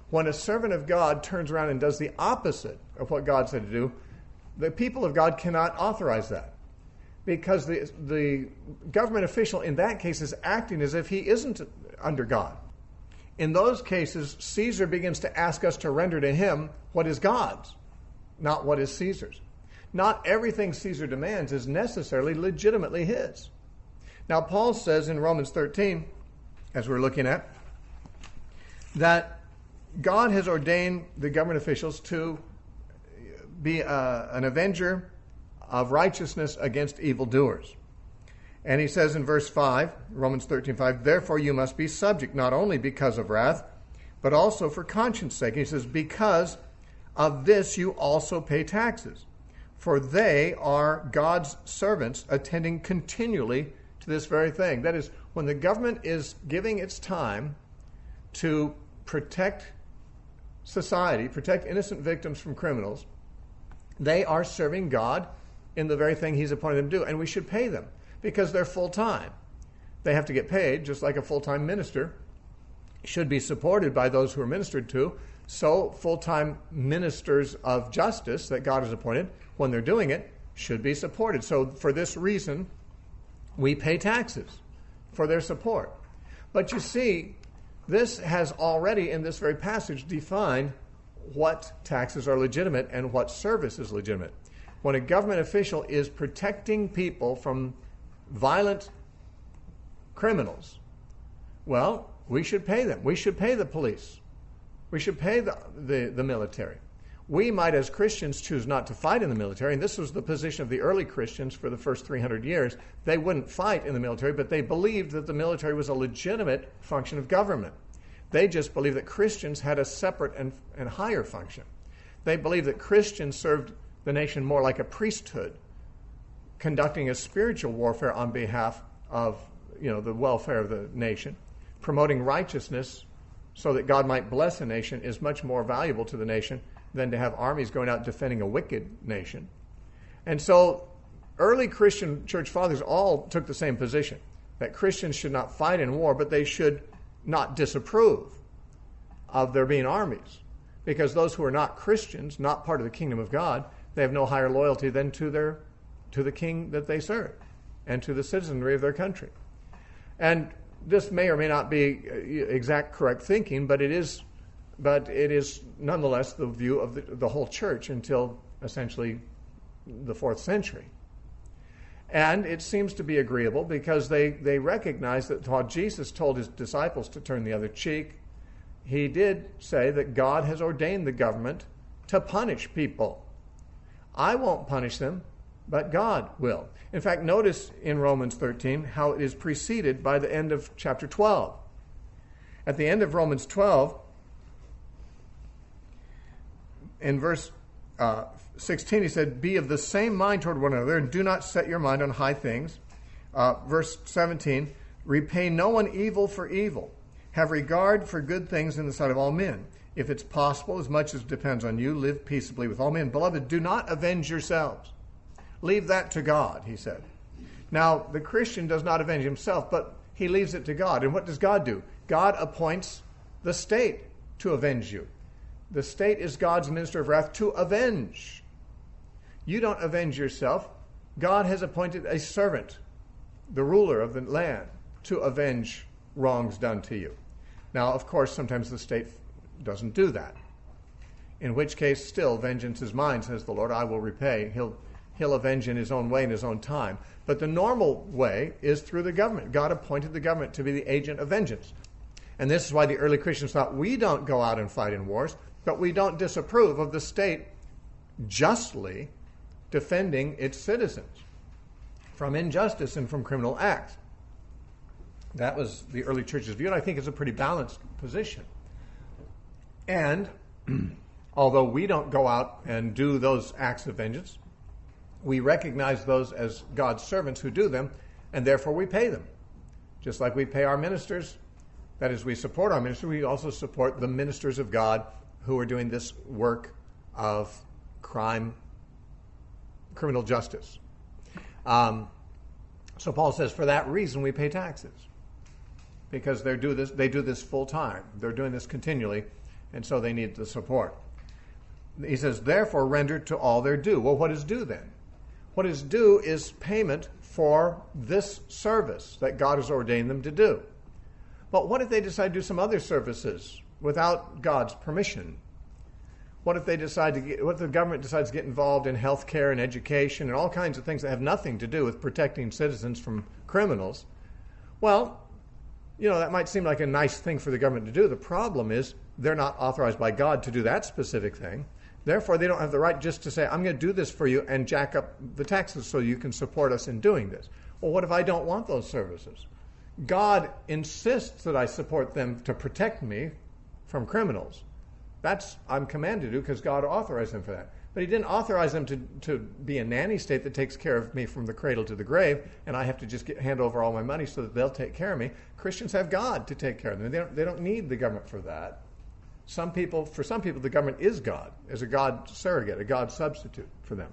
When a servant of God turns around and does the opposite of what God said to do, the people of God cannot authorize that, because the government official in that case is acting as if he isn't under God. In those cases, Caesar begins to ask us to render to him what is God's, not what is Caesar's. Not everything Caesar demands is necessarily legitimately his. Now, Paul says in Romans 13, as we're looking at, that God has ordained the government officials to be an avenger of righteousness against evildoers. And he says in verse 5, Romans 13:5, therefore you must be subject, not only because of wrath, but also for conscience sake. He says, because of this you also pay taxes, for they are God's servants, attending continually to this very thing. That is, when the government is giving its time to protect society, protect innocent victims from criminals, they are serving God in the very thing he's appointed them to do. And we should pay them because they're full-time. They have to get paid, just like a full-time minister should be supported by those who are ministered to. So full-time ministers of justice that God has appointed, when they're doing it, should be supported. So for this reason, we pay taxes for their support. But you see, this has already, in this very passage, defined what taxes are legitimate and what service is legitimate. When a government official is protecting people from violent criminals, well, we should pay them. We should pay the police. We should pay the military. We might, as Christians, choose not to fight in the military, and this was the position of the early Christians for the first 300 years. They wouldn't fight in the military, but they believed that the military was a legitimate function of government. They just believed that Christians had a separate and higher function. They believed that Christians served the nation more like a priesthood, conducting a spiritual warfare on behalf of the welfare of the nation. Promoting righteousness so that God might bless a nation is much more valuable to the nation than to have armies going out defending a wicked nation. And so early Christian church fathers all took the same position, that Christians should not fight in war, but they should not disapprove of there being armies, because those who are not Christians, not part of the kingdom of God, they have no higher loyalty than to the king that they serve and to the citizenry of their country. And this may or may not be exact correct thinking, but it is nonetheless the view of the whole church until essentially the 4th century. And it seems to be agreeable because they recognize that while Jesus told his disciples to turn the other cheek, he did say that God has ordained the government to punish people. I won't punish them, but God will. In fact, notice in Romans 13 how it is preceded by the end of chapter 12. At the end of Romans 12, in verse 16, he said, "Be of the same mind toward one another, and do not set your mind on high things." Verse 17, "Repay no one evil for evil. Have regard for good things in the sight of all men. If it's possible, as much as depends on you, live peaceably with all men. Beloved, do not avenge yourselves. Leave that to God," he said. Now, the Christian does not avenge himself, but he leaves it to God. And what does God do? God appoints the state to avenge you. The state is God's minister of wrath to avenge. You don't avenge yourself. God has appointed a servant, the ruler of the land, to avenge wrongs done to you. Now, of course, sometimes the state doesn't do that, in which case still vengeance is mine, says the Lord. I will repay. He'll avenge in his own way, in his own time. But the normal way is through the government. God appointed the government to be the agent of vengeance. And this is why the early Christians thought, we don't go out and fight in wars, but we don't disapprove of the state justly defending its citizens from injustice and from criminal acts. That was the early church's view, and I think it's a pretty balanced position. And although we don't go out and do those acts of vengeance, we recognize those as God's servants who do them, and therefore we pay them. Just like we pay our ministers, that is, we support our ministers, we also support the ministers of God who are doing this work of criminal justice. So Paul says, for that reason we pay taxes, because they do this full time. They're doing this continually, and so they need the support. He says, therefore render to all their due. Well, what is due then? What is due is payment for this service that God has ordained them to do. But what if they decide to do some other services without God's permission? What if the government decides to get involved in health care and education and all kinds of things that have nothing to do with protecting citizens from criminals? Well, that might seem like a nice thing for the government to do. The problem is they're not authorized by God to do that specific thing. Therefore, they don't have the right just to say, I'm going to do this for you and jack up the taxes so you can support us in doing this. Well, what if I don't want those services? God insists that I support them to protect me from criminals. I'm commanded to do because God authorized them for that. But he didn't authorize them to be a nanny state that takes care of me from the cradle to the grave, and I have to just hand over all my money so that they'll take care of me. Christians have God to take care of them. They don't need the government for that. For some people, the government is God, as a God surrogate, a God substitute for them.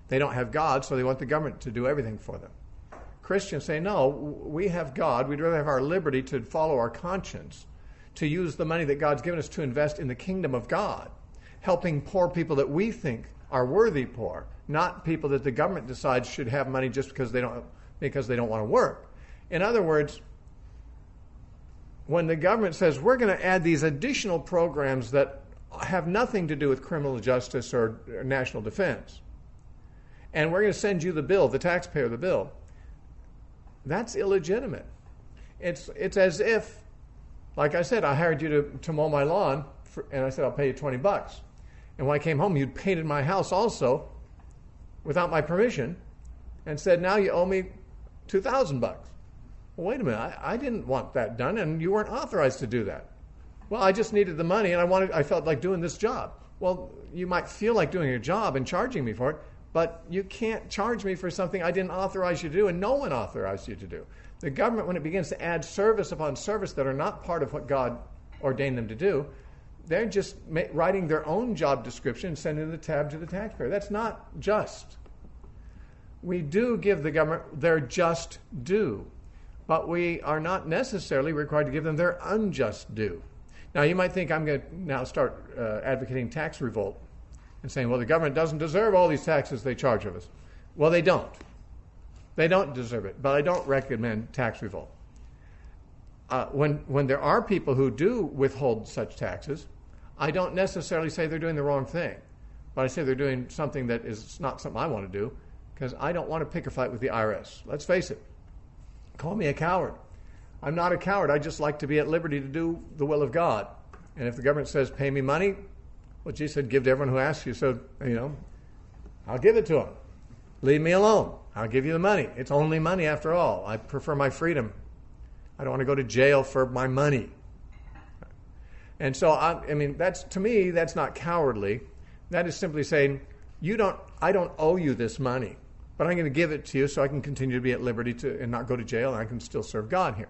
They don't have God, so they want the government to do everything for them. Christians say, no, we have God. We'd rather have our liberty to follow our conscience, to use the money that God's given us to invest in the kingdom of God, helping poor people that we think are worthy poor, not people that the government decides should have money just because they don't want to work. In other words, when the government says we're going to add these additional programs that have nothing to do with criminal justice or national defense. And we're going to send you the bill, the taxpayer the bill. That's illegitimate. It's as if, like I said, I hired you to mow my lawn, and I said, I'll pay you $20. And when I came home, you'd painted my house also without my permission and said, now you owe me $2,000. Well, wait a minute, I didn't want that done, and you weren't authorized to do that. Well, I just needed the money, and I felt like doing this job. Well, you might feel like doing your job and charging me for it, but you can't charge me for something I didn't authorize you to do, and no one authorized you to do. The government, when it begins to add service upon service that are not part of what God ordained them to do, they're just writing their own job description and sending the tab to the taxpayer. That's not just. We do give the government their just due, but we are not necessarily required to give them their unjust due. Now, you might think I'm going to now start advocating tax revolt and saying, well, the government doesn't deserve all these taxes they charge of us. Well, they don't. They don't deserve it, but I don't recommend tax revolt. When there are people who do withhold such taxes, I don't necessarily say they're doing the wrong thing, but I say they're doing something that is not something I want to do, because I don't want to pick a fight with the IRS. Let's face it. Call me a coward. I'm not a coward. I just like to be at liberty to do the will of God. And if the government says, pay me money, well, Jesus said, give to everyone who asks you. So, I'll give it to them. Leave me alone. I'll give you the money. It's only money after all. I prefer my freedom. I don't want to go to jail for my money. And so, that's, to me, that's not cowardly. That is simply saying, I don't owe you this money, but I'm going to give it to you so I can continue to be at liberty and not go to jail, and I can still serve God here.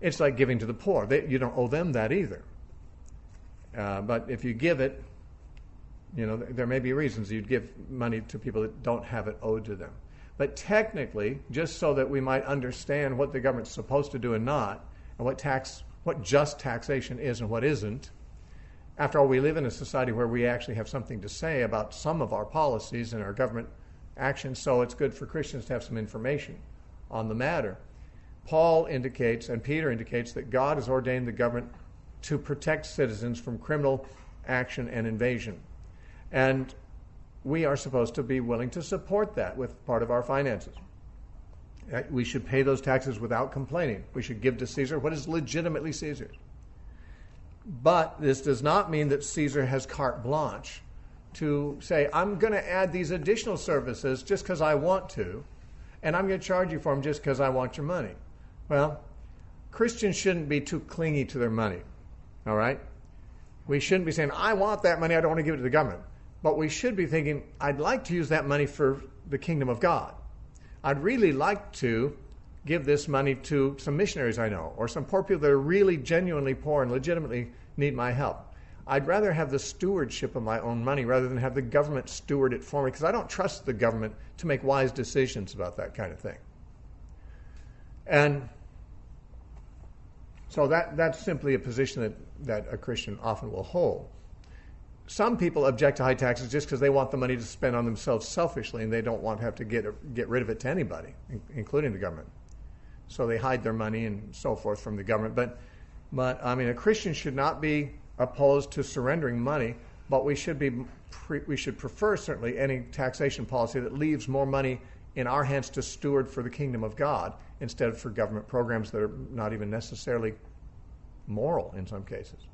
It's like giving to the poor. You don't owe them that either. But if you give it, there may be reasons you'd give money to people that don't have it owed to them. But technically, just so that we might understand what the government's supposed to do and not, and what just taxation is and what isn't, after all, we live in a society where we actually have something to say about some of our policies and our government actions, so it's good for Christians to have some information on the matter. Paul indicates, and Peter indicates, that God has ordained the government to protect citizens from criminal action and invasion. And we are supposed to be willing to support that with part of our finances. We should pay those taxes without complaining. We should give to Caesar what is legitimately Caesar's. But this does not mean that Caesar has carte blanche to say, I'm going to add these additional services just because I want to, and I'm going to charge you for them just because I want your money. Well, Christians shouldn't be too clingy to their money, all right? We shouldn't be saying, I want that money, I don't want to give it to the government. But we should be thinking, I'd like to use that money for the kingdom of God. I'd really like to give this money to some missionaries I know, or some poor people that are really genuinely poor and legitimately need my help. I'd rather have the stewardship of my own money rather than have the government steward it for me, because I don't trust the government to make wise decisions about that kind of thing. And so that's simply a position that a Christian often will hold. Some people object to high taxes just because they want the money to spend on themselves selfishly, and they don't want to have to get rid of it to anybody, including the government. So they hide their money and so forth from the government. But a Christian should not be opposed to surrendering money, but we should prefer certainly any taxation policy that leaves more money in our hands to steward for the kingdom of God instead of for government programs that are not even necessarily moral in some cases.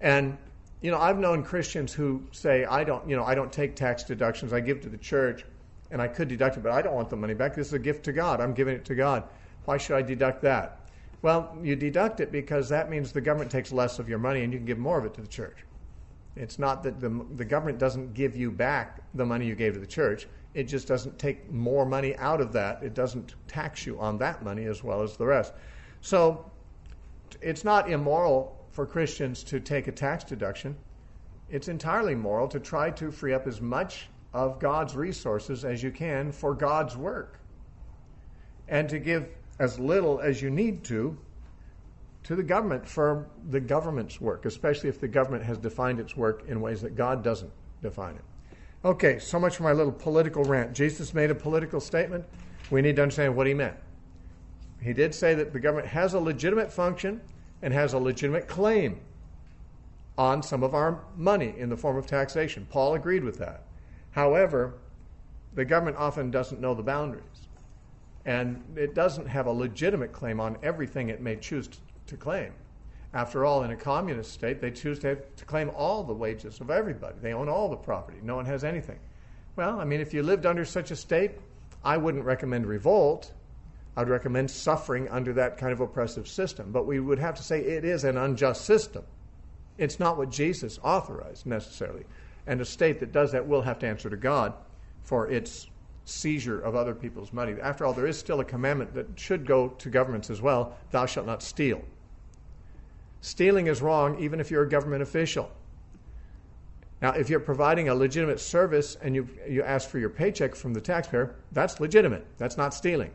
And I've known Christians who say, I don't take tax deductions. I give to the church, and I could deduct it, but I don't want the money back. This is a gift to God. I'm giving it to God. Why should I deduct that? Well, you deduct it because that means the government takes less of your money and you can give more of it to the church. It's not that the government doesn't give you back the money you gave to the church. It just doesn't take more money out of that. It doesn't tax you on that money as well as the rest. So it's not immoral for Christians to take a tax deduction. It's entirely moral to try to free up as much of God's resources as you can for God's work, and to give as little as you need to the government for the government's work, especially if the government has defined its work in ways that God doesn't define it. Okay, so much for my little political rant. Jesus made a political statement. We need to understand what he meant. He did say that the government has a legitimate function and has a legitimate claim on some of our money in the form of taxation. Paul agreed with that. However, the government often doesn't know the boundaries, and it doesn't have a legitimate claim on everything it may choose to claim. After all, in a communist state, they choose to claim all the wages of everybody. They own all the property. No one has anything. Well, I mean, if you lived under such a state, I wouldn't recommend revolt. I'd recommend suffering under that kind of oppressive system. But we would have to say it is an unjust system. It's not what Jesus authorized necessarily. And a state that does that will have to answer to God for its seizure of other people's money. After all, there is still a commandment that should go to governments as well: thou shalt not steal. Stealing is wrong even if you're a government official. Now, if you're providing a legitimate service and you ask for your paycheck from the taxpayer, that's legitimate. That's not stealing.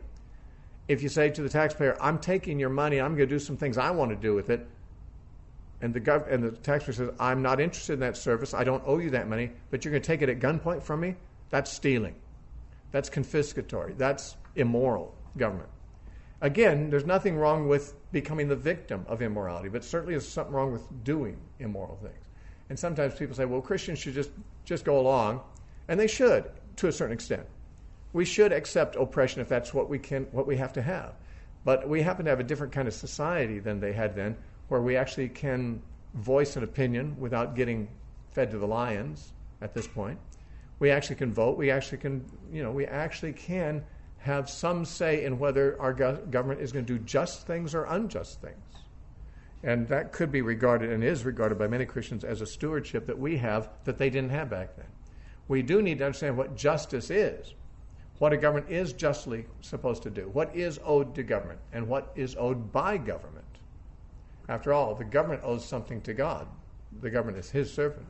If you say to the taxpayer, I'm taking your money, I'm going to do some things I want to do with it, and the taxpayer says, I'm not interested in that service, I don't owe you that money, but you're going to take it at gunpoint from me, that's stealing. That's confiscatory. That's immoral government. Again, there's nothing wrong with becoming the victim of immorality, but certainly there's something wrong with doing immoral things. And sometimes people say, well, Christians should just go along, and they should, to a certain extent. We should accept oppression if that's what we have to have. But we happen to have a different kind of society than they had then, where we actually can voice an opinion without getting fed to the lions at this point. We actually can vote. We actually can have some say in whether our government is going to do just things or unjust things. And that could be regarded and is regarded by many Christians as a stewardship that we have that they didn't have back then. We do need to understand what justice is, what a government is justly supposed to do, what is owed to government, and what is owed by government. After all, the government owes something to God. The government is his servant.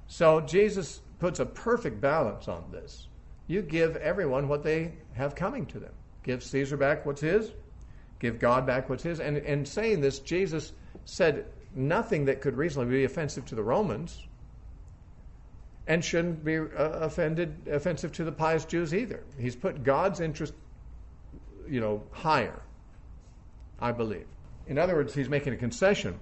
So Jesus puts a perfect balance on this. You give everyone what they have coming to them. Give Caesar back what's his. Give God back what's his. And in saying this, Jesus said nothing that could reasonably be offensive to the Romans, and shouldn't be offensive to the pious Jews either. He's put God's interest, higher, I believe. In other words, he's making a concession.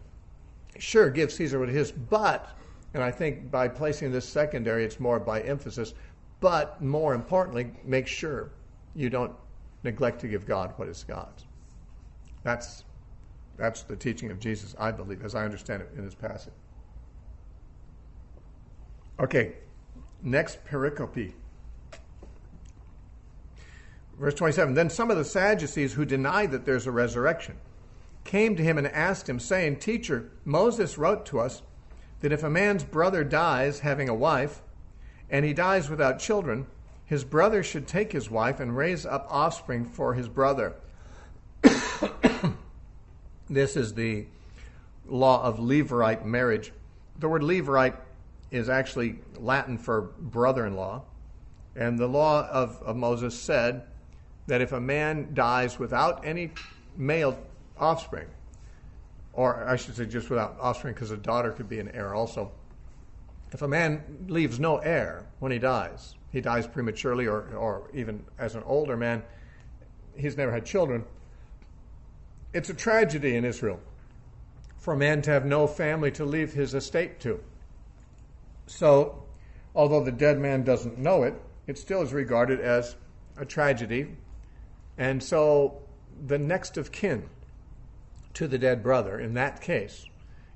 Sure, give Caesar what it is, but, and I think by placing this secondary, it's more by emphasis, but more importantly, make sure you don't neglect to give God what is God's. That's the teaching of Jesus, I believe, as I understand it in this passage. Okay, next pericope. Verse 27, then some of the Sadducees who denied that there's a resurrection came to him and asked him, saying, Teacher, Moses wrote to us that if a man's brother dies having a wife, and he dies without children, his brother should take his wife and raise up offspring for his brother. This is the law of Levirate marriage. The word Levirate is actually Latin for brother-in-law. And the law of Moses said that if a man dies without any male offspring, or I should say just without offspring because a daughter could be an heir also. If a man leaves no heir when he dies prematurely or even as an older man, he's never had children, it's a tragedy in Israel for a man to have no family to leave his estate to. So, although the dead man doesn't know it, it still is regarded as a tragedy. And so the next of kin to the dead brother, in that case,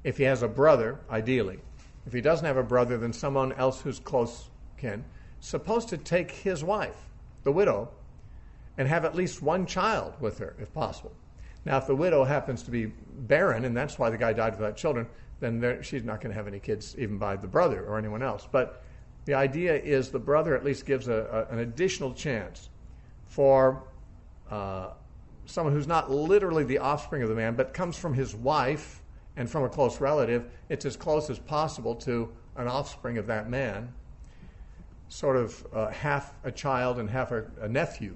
if he has a brother, ideally, if he doesn't have a brother, then someone else who's close kin, supposed to take his wife, the widow, and have at least one child with her, if possible. Now, if the widow happens to be barren, and that's why the guy died without children, then she's not going to have any kids even by the brother or anyone else. But the idea is the brother at least gives an additional chance for someone who's not literally the offspring of the man, but comes from his wife and from a close relative. It's as close as possible to an offspring of that man, sort of half a child and half a nephew.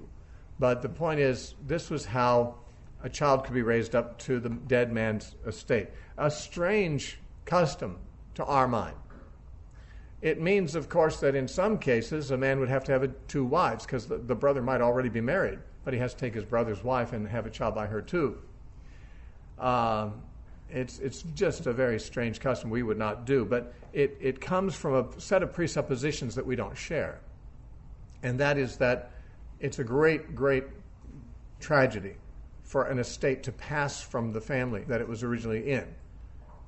But the point is, this was how a child could be raised up to the dead man's estate. A strange custom to our mind. It means, of course, that in some cases a man would have to have two wives because the brother might already be married, but he has to take his brother's wife and have a child by her too. It's just a very strange custom we would not do, but it comes from a set of presuppositions that we don't share. And that is that it's a great, great tragedy for an estate to pass from the family that it was originally in.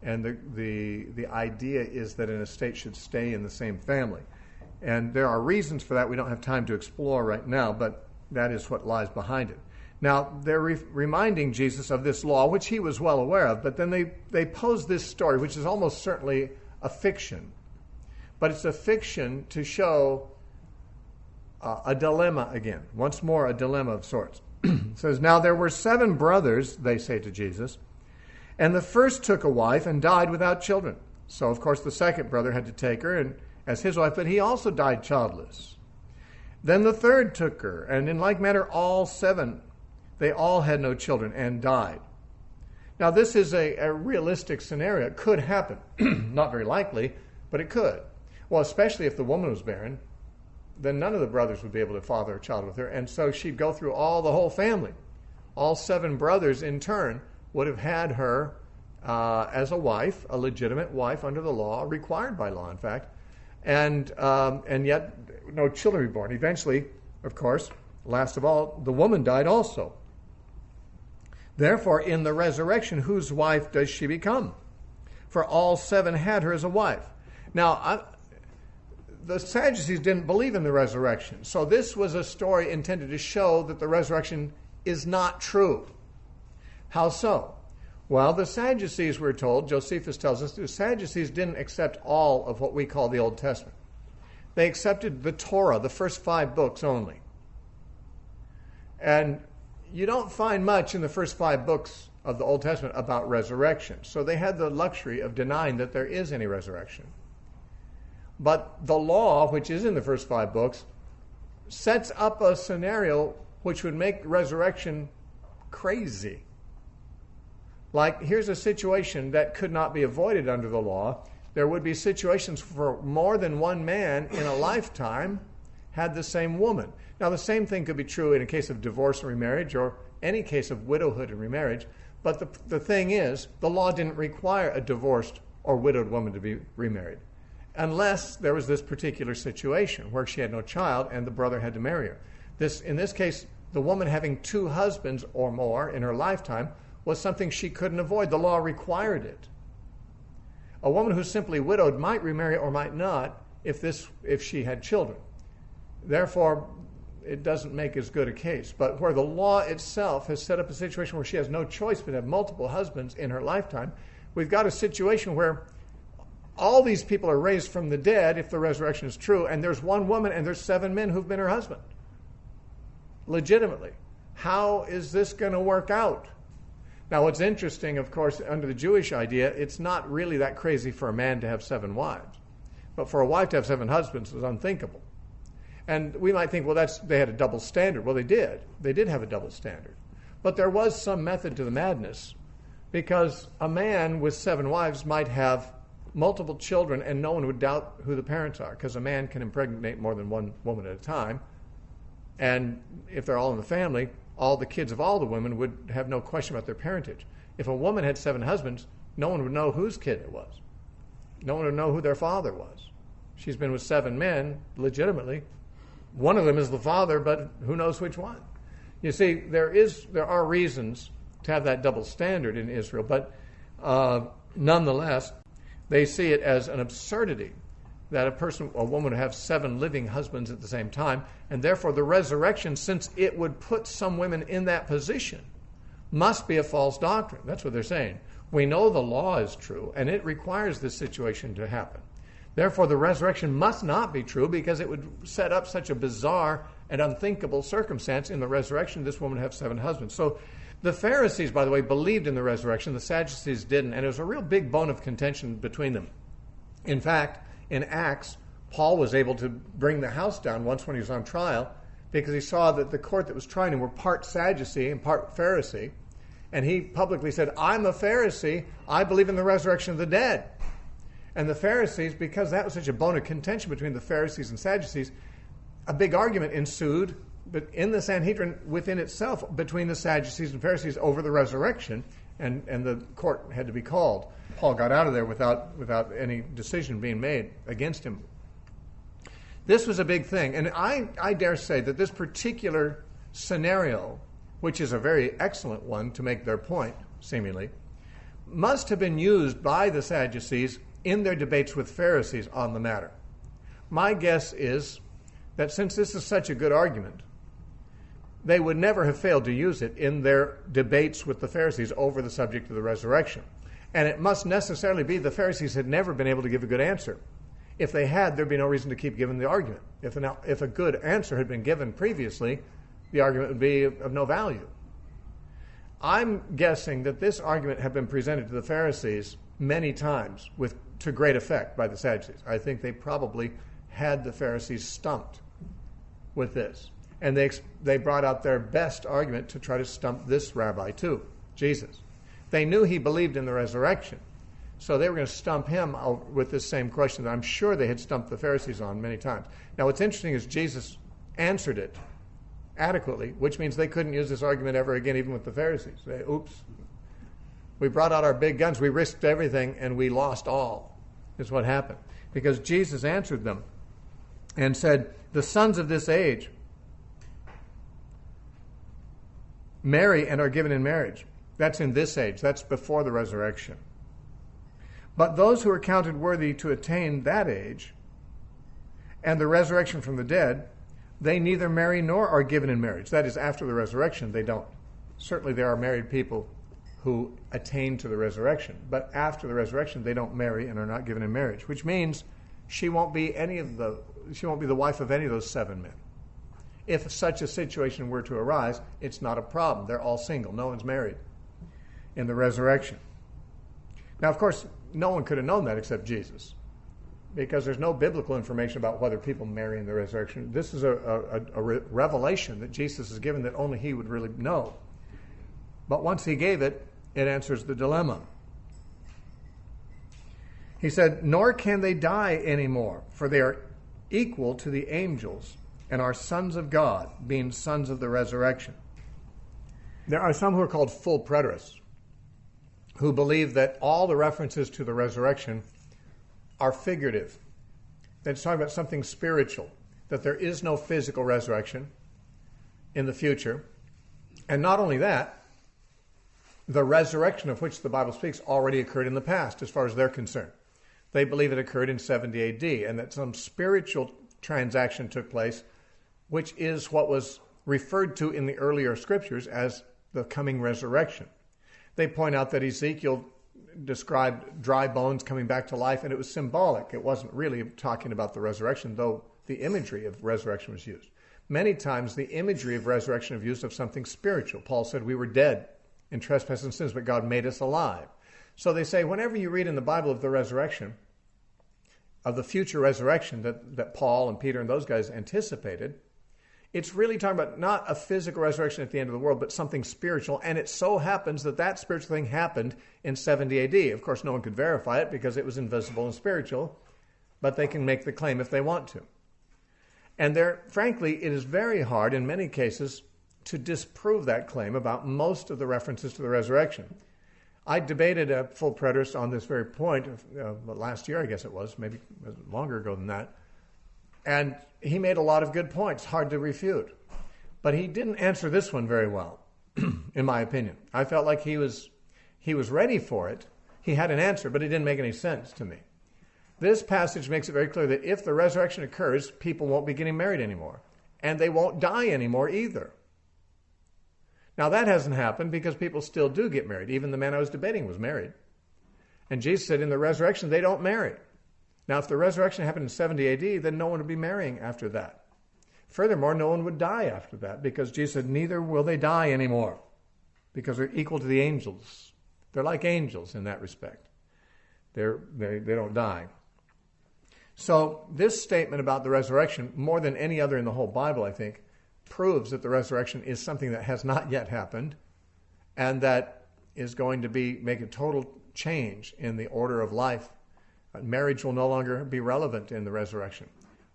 And the idea is that an estate should stay in the same family. And there are reasons for that we don't have time to explore right now, but that is what lies behind it. Now, they're reminding Jesus of this law, which he was well aware of, but then they pose this story, which is almost certainly a fiction. But it's a fiction to show a dilemma again. Once more, a dilemma of sorts. It says, "Now there were 7 brothers," they say to Jesus, "and the first took a wife and died without children. So, of course, the second brother had to take her as his wife, but he also died childless. Then the third took her, and in like manner all 7, they all had no children and died." Now, this is a realistic scenario. It could happen. Not very likely, but it could. Well, especially if the woman was barren, then none of the brothers would be able to father a child with her, and so she'd go through the whole family. All 7 brothers, in turn, would have had her as a wife, a legitimate wife under the law, required by law, in fact, and yet no children were born. Eventually, of course, last of all, the woman died also. Therefore, in the resurrection, whose wife does she become? For all 7 had her as a wife. Now, the Sadducees didn't believe in the resurrection, so this was a story intended to show that the resurrection is not true. How so? Well, the Sadducees, we're told, Josephus tells us, the Sadducees didn't accept all of what we call the Old Testament. They accepted the Torah, the first 5 books only. And you don't find much in the first 5 books of the Old Testament about resurrection. So they had the luxury of denying that there is any resurrection. But the law, which is in the first 5 books, sets up a scenario which would make resurrection crazy. Like, here's a situation that could not be avoided under the law. There would be situations for more than one man in a lifetime had the same woman. Now, the same thing could be true in a case of divorce and remarriage or any case of widowhood and remarriage. But the thing is, the law didn't require a divorced or widowed woman to be remarried, unless there was this particular situation where she had no child and the brother had to marry her. In this case, the woman having 2 husbands or more in her lifetime was something she couldn't avoid. The law required it. A woman who's simply widowed might remarry or might not if she had children. Therefore, it doesn't make as good a case. But where the law itself has set up a situation where she has no choice but to have multiple husbands in her lifetime, we've got a situation where all these people are raised from the dead, if the resurrection is true, and there's one woman and there's 7 men who've been her husband. Legitimately. How is this going to work out? Now, what's interesting, of course, under the Jewish idea, it's not really that crazy for a man to have 7 wives. But for a wife to have 7 husbands is unthinkable. And we might think, well, they had a double standard. Well, they did. They did have a double standard. But there was some method to the madness, because a man with 7 wives might have multiple children and no one would doubt who the parents are, because a man can impregnate more than one woman at a time. And if they're all in the family, all the kids of all the women would have no question about their parentage. If a woman had 7 husbands, no one would know whose kid it was. No one would know who their father was. She's been with 7 men, legitimately. One of them is the father, but who knows which one? You see, there are reasons to have that double standard in Israel, but nonetheless, they see it as an absurdity that a woman would have 7 living husbands at the same time, and therefore the resurrection, since it would put some women in that position, must be a false doctrine. That's what they're saying. We know the law is true, and it requires this situation to happen. Therefore, the resurrection must not be true, because it would set up such a bizarre and unthinkable circumstance. In the resurrection, this woman would have 7 husbands. So the Pharisees, by the way, believed in the resurrection. The Sadducees didn't, and it was a real big bone of contention between them. In fact, in Acts, Paul was able to bring the house down once when he was on trial, because he saw that the court that was trying him were part Sadducee and part Pharisee. And he publicly said, "I'm a Pharisee. I believe in the resurrection of the dead." And the Pharisees, because that was such a bone of contention between the Pharisees and Sadducees, a big argument ensued but in the Sanhedrin within itself between the Sadducees and Pharisees over the resurrection. and the court had to be called. Paul got out of there without any decision being made against him. This was a big thing, and I dare say that this particular scenario, which is a very excellent one to make their point, seemingly, must have been used by the Sadducees in their debates with Pharisees on the matter. My guess is that since this is such a good argument, they would never have failed to use it in their debates with the Pharisees over the subject of the resurrection. And it must necessarily be the Pharisees had never been able to give a good answer. If they had, there'd be no reason to keep giving the argument. If a good answer had been given previously, the argument would be of no value. I'm guessing that this argument had been presented to the Pharisees many times to great effect by the Sadducees. I think they probably had the Pharisees stumped with this. And they brought out their best argument to try to stump this rabbi too, Jesus. They knew he believed in the resurrection, so they were going to stump him with this same question that I'm sure they had stumped the Pharisees on many times. Now what's interesting is Jesus answered it adequately, which means they couldn't use this argument ever again, even with the Pharisees. Oops, we brought out our big guns, we risked everything, and we lost all, is what happened. Because Jesus answered them and said, the sons of this age marry and are given in marriage. That's in this age. That's before the resurrection. But those who are counted worthy to attain that age and the resurrection from the dead, they neither marry nor are given in marriage. That is, after the resurrection, they don't. Certainly there are married people who attain to the resurrection, but after the resurrection, they don't marry and are not given in marriage, which means she won't be the wife of any of those 7 men. If such a situation were to arise, it's not a problem. They're all single. No one's married in the resurrection. Now, of course, no one could have known that except Jesus, because there's no biblical information about whether people marry in the resurrection. This is a revelation that Jesus has given that only he would really know. But once he gave it, it answers the dilemma. He said, nor can they die anymore, for they are equal to the angels and are sons of God, being sons of the resurrection. There are some who are called full preterists, who believe that all the references to the resurrection are figurative. That it's talking about something spiritual, that there is no physical resurrection in the future. And not only that, the resurrection of which the Bible speaks already occurred in the past, as far as they're concerned. They believe it occurred in 70 AD, and that some spiritual transaction took place, which is what was referred to in the earlier scriptures as the coming resurrection. They point out that Ezekiel described dry bones coming back to life, and it was symbolic. It wasn't really talking about the resurrection, though the imagery of resurrection was used. Many times the imagery of resurrection is used of something spiritual. Paul said we were dead in trespasses and sins, but God made us alive. So they say whenever you read in the Bible of the resurrection, of the future resurrection that Paul and Peter and those guys anticipated, it's really talking about not a physical resurrection at the end of the world, but something spiritual. And it so happens that that spiritual thing happened in 70 AD. Of course, no one could verify it because it was invisible and spiritual, but they can make the claim if they want to. And frankly, it is very hard in many cases to disprove that claim about most of the references to the resurrection. I debated a full preterist on this very point last year, I guess it was, maybe longer ago than that. And he made a lot of good points, hard to refute. But he didn't answer this one very well, in my opinion. I felt like he was ready for it. He had an answer, but it didn't make any sense to me. This passage makes it very clear that if the resurrection occurs, people won't be getting married anymore. And they won't die anymore either. Now that hasn't happened because people still do get married. Even the man I was debating was married. And Jesus said in the resurrection, they don't marry. Now if the resurrection happened in 70 AD, then no one would be marrying after that. Furthermore, no one would die after that because Jesus said, neither will they die anymore because they're equal to the angels. They're like angels in that respect. They don't die. So this statement about the resurrection, more than any other in the whole Bible, I think, proves that the resurrection is something that has not yet happened and that is going to make a total change in the order of life. Marriage will no longer be relevant in the resurrection.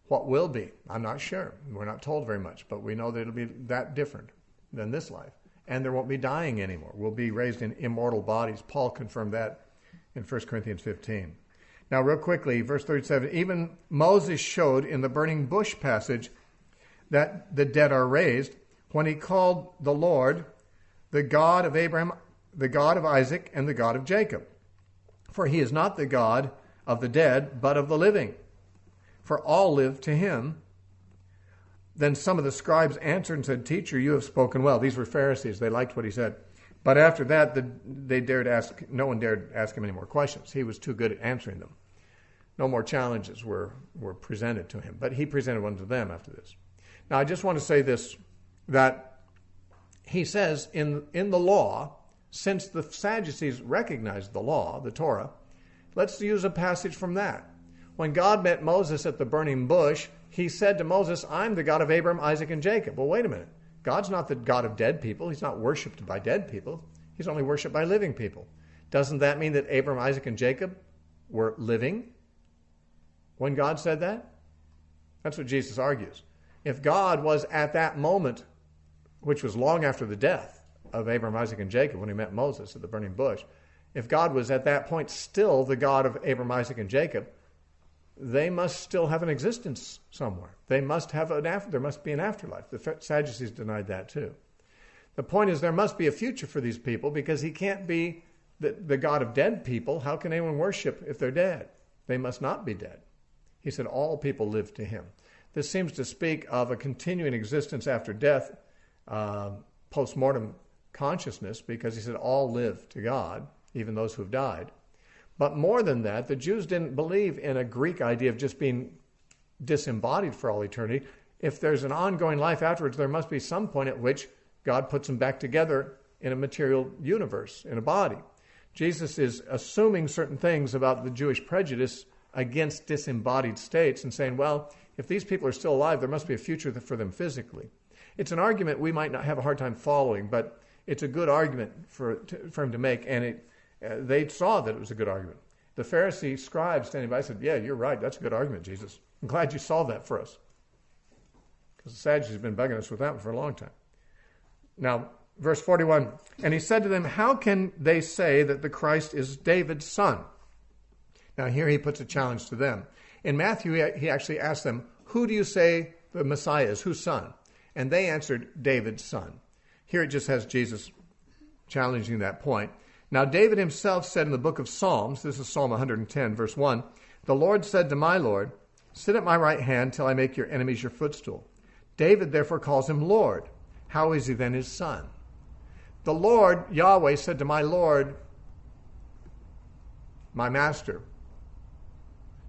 What will be? I'm not sure. We're not told very much, but we know that it'll be that different than this life. and there won't be dying anymore. We'll be raised in immortal bodies. Paul confirmed that in 1 Corinthians 15. Now, real quickly, verse 37, even Moses showed in the burning bush passage that the dead are raised when he called the Lord the God of Abraham, the God of Isaac, and the God of Jacob. For he is not the God of the dead, but of the living. For all live to him. Then some of the scribes answered and said, Teacher, you have spoken well. These were Pharisees. They liked what he said. But after that, no one dared ask him any more questions. He was too good at answering them. No more challenges were presented to him. But he presented one to them after this. Now, I just want to say this, that he says in the law, since the Sadducees recognized the law, the Torah, let's use a passage from that. When God met Moses at the burning bush, he said to Moses, I'm the God of Abraham, Isaac, and Jacob. Well, wait a minute. God's not the God of dead people. He's not worshipped by dead people. He's only worshipped by living people. Doesn't that mean that Abraham, Isaac, and Jacob were living when God said that? That's what Jesus argues. If God was at that moment, which was long after the death of Abraham, Isaac, and Jacob when he met Moses at the burning bush, if God was at that point still the God of Abraham, Isaac, and Jacob, they must still have an existence somewhere. They must have there must be an afterlife. The Sadducees denied that too. The point is there must be a future for these people because he can't be the God of dead people. How can anyone worship if they're dead? They must not be dead. He said all people live to him. This seems to speak of a continuing existence after death, post-mortem consciousness, because he said all live to God, even those who have died. But more than that, the Jews didn't believe in a Greek idea of just being disembodied for all eternity. If there's an ongoing life afterwards, there must be some point at which God puts them back together in a material universe, in a body. Jesus is assuming certain things about the Jewish prejudice against disembodied states and saying, well, if these people are still alive, there must be a future for them physically. It's an argument we might not have a hard time following, but it's a good argument for him to make, and they saw that it was a good argument. The Pharisee scribe standing by said, yeah, you're right. That's a good argument, Jesus. I'm glad you solved that for us. Because the Sadducees have been bugging us with that one for a long time. Now, verse 41, and he said to them, how can they say that the Christ is David's son? Now, here he puts a challenge to them. In Matthew, he actually asked them, who do you say the Messiah is? Whose son? And they answered, David's son. Here it just has Jesus challenging that point. Now, David himself said in the book of Psalms, this is Psalm 110, verse 1, the Lord said to my Lord, sit at my right hand till I make your enemies your footstool. David therefore calls him Lord. How is he then his son? The Lord, Yahweh, said to my Lord, my master.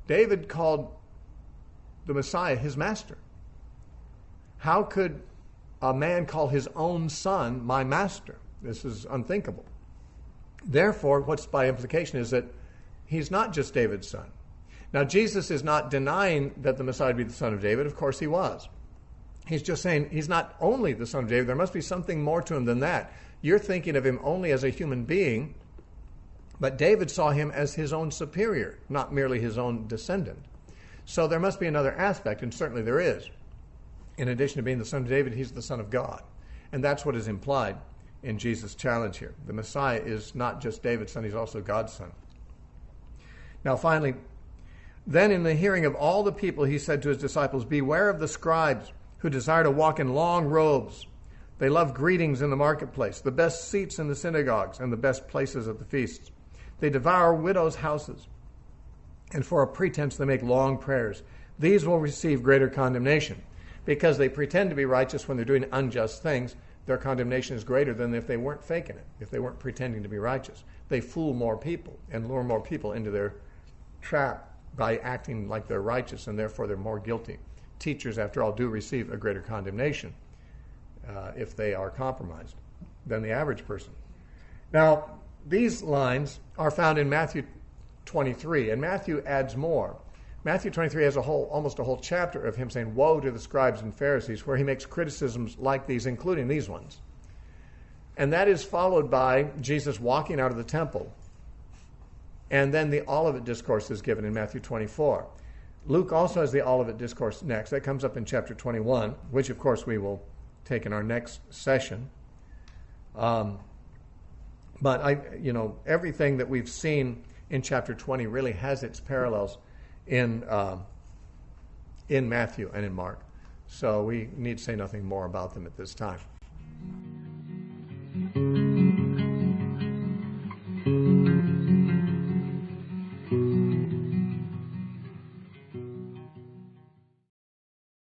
David called the Messiah his master. How could a man call his own son my master? This is unthinkable. Therefore, what's by implication is that he's not just David's son. Now, Jesus is not denying that the Messiah would be the son of David. Of course he was. He's just saying he's not only the son of David. There must be something more to him than that. You're thinking of him only as a human being, but David saw him as his own superior, not merely his own descendant. So there must be another aspect, and certainly there is. In addition to being the son of David, he's the son of God. And that's what is implied in Jesus' challenge here. The Messiah is not just David's son, he's also God's son. Now finally, then in the hearing of all the people, he said to his disciples, beware of the scribes who desire to walk in long robes. They love greetings in the marketplace, the best seats in the synagogues, and the best places at the feasts. They devour widows' houses, and for a pretense they make long prayers. These will receive greater condemnation. Because they pretend to be righteous when they're doing unjust things, their condemnation is greater than if they weren't faking it, if they weren't pretending to be righteous. They fool more people and lure more people into their trap by acting like they're righteous, and therefore they're more guilty. Teachers, after all, do receive a greater condemnation if they are compromised than the average person. Now, these lines are found in Matthew 23, and Matthew adds more. Matthew 23 has almost a whole chapter of him saying, woe to the scribes and Pharisees, where he makes criticisms like these, including these ones. And that is followed by Jesus walking out of the temple. And then the Olivet Discourse is given in Matthew 24. Luke also has the Olivet Discourse next. That comes up in chapter 21, which of course we will take in our next session. But everything that we've seen in chapter 20 really has its parallels in Matthew and in Mark. So we need to say nothing more about them at this time.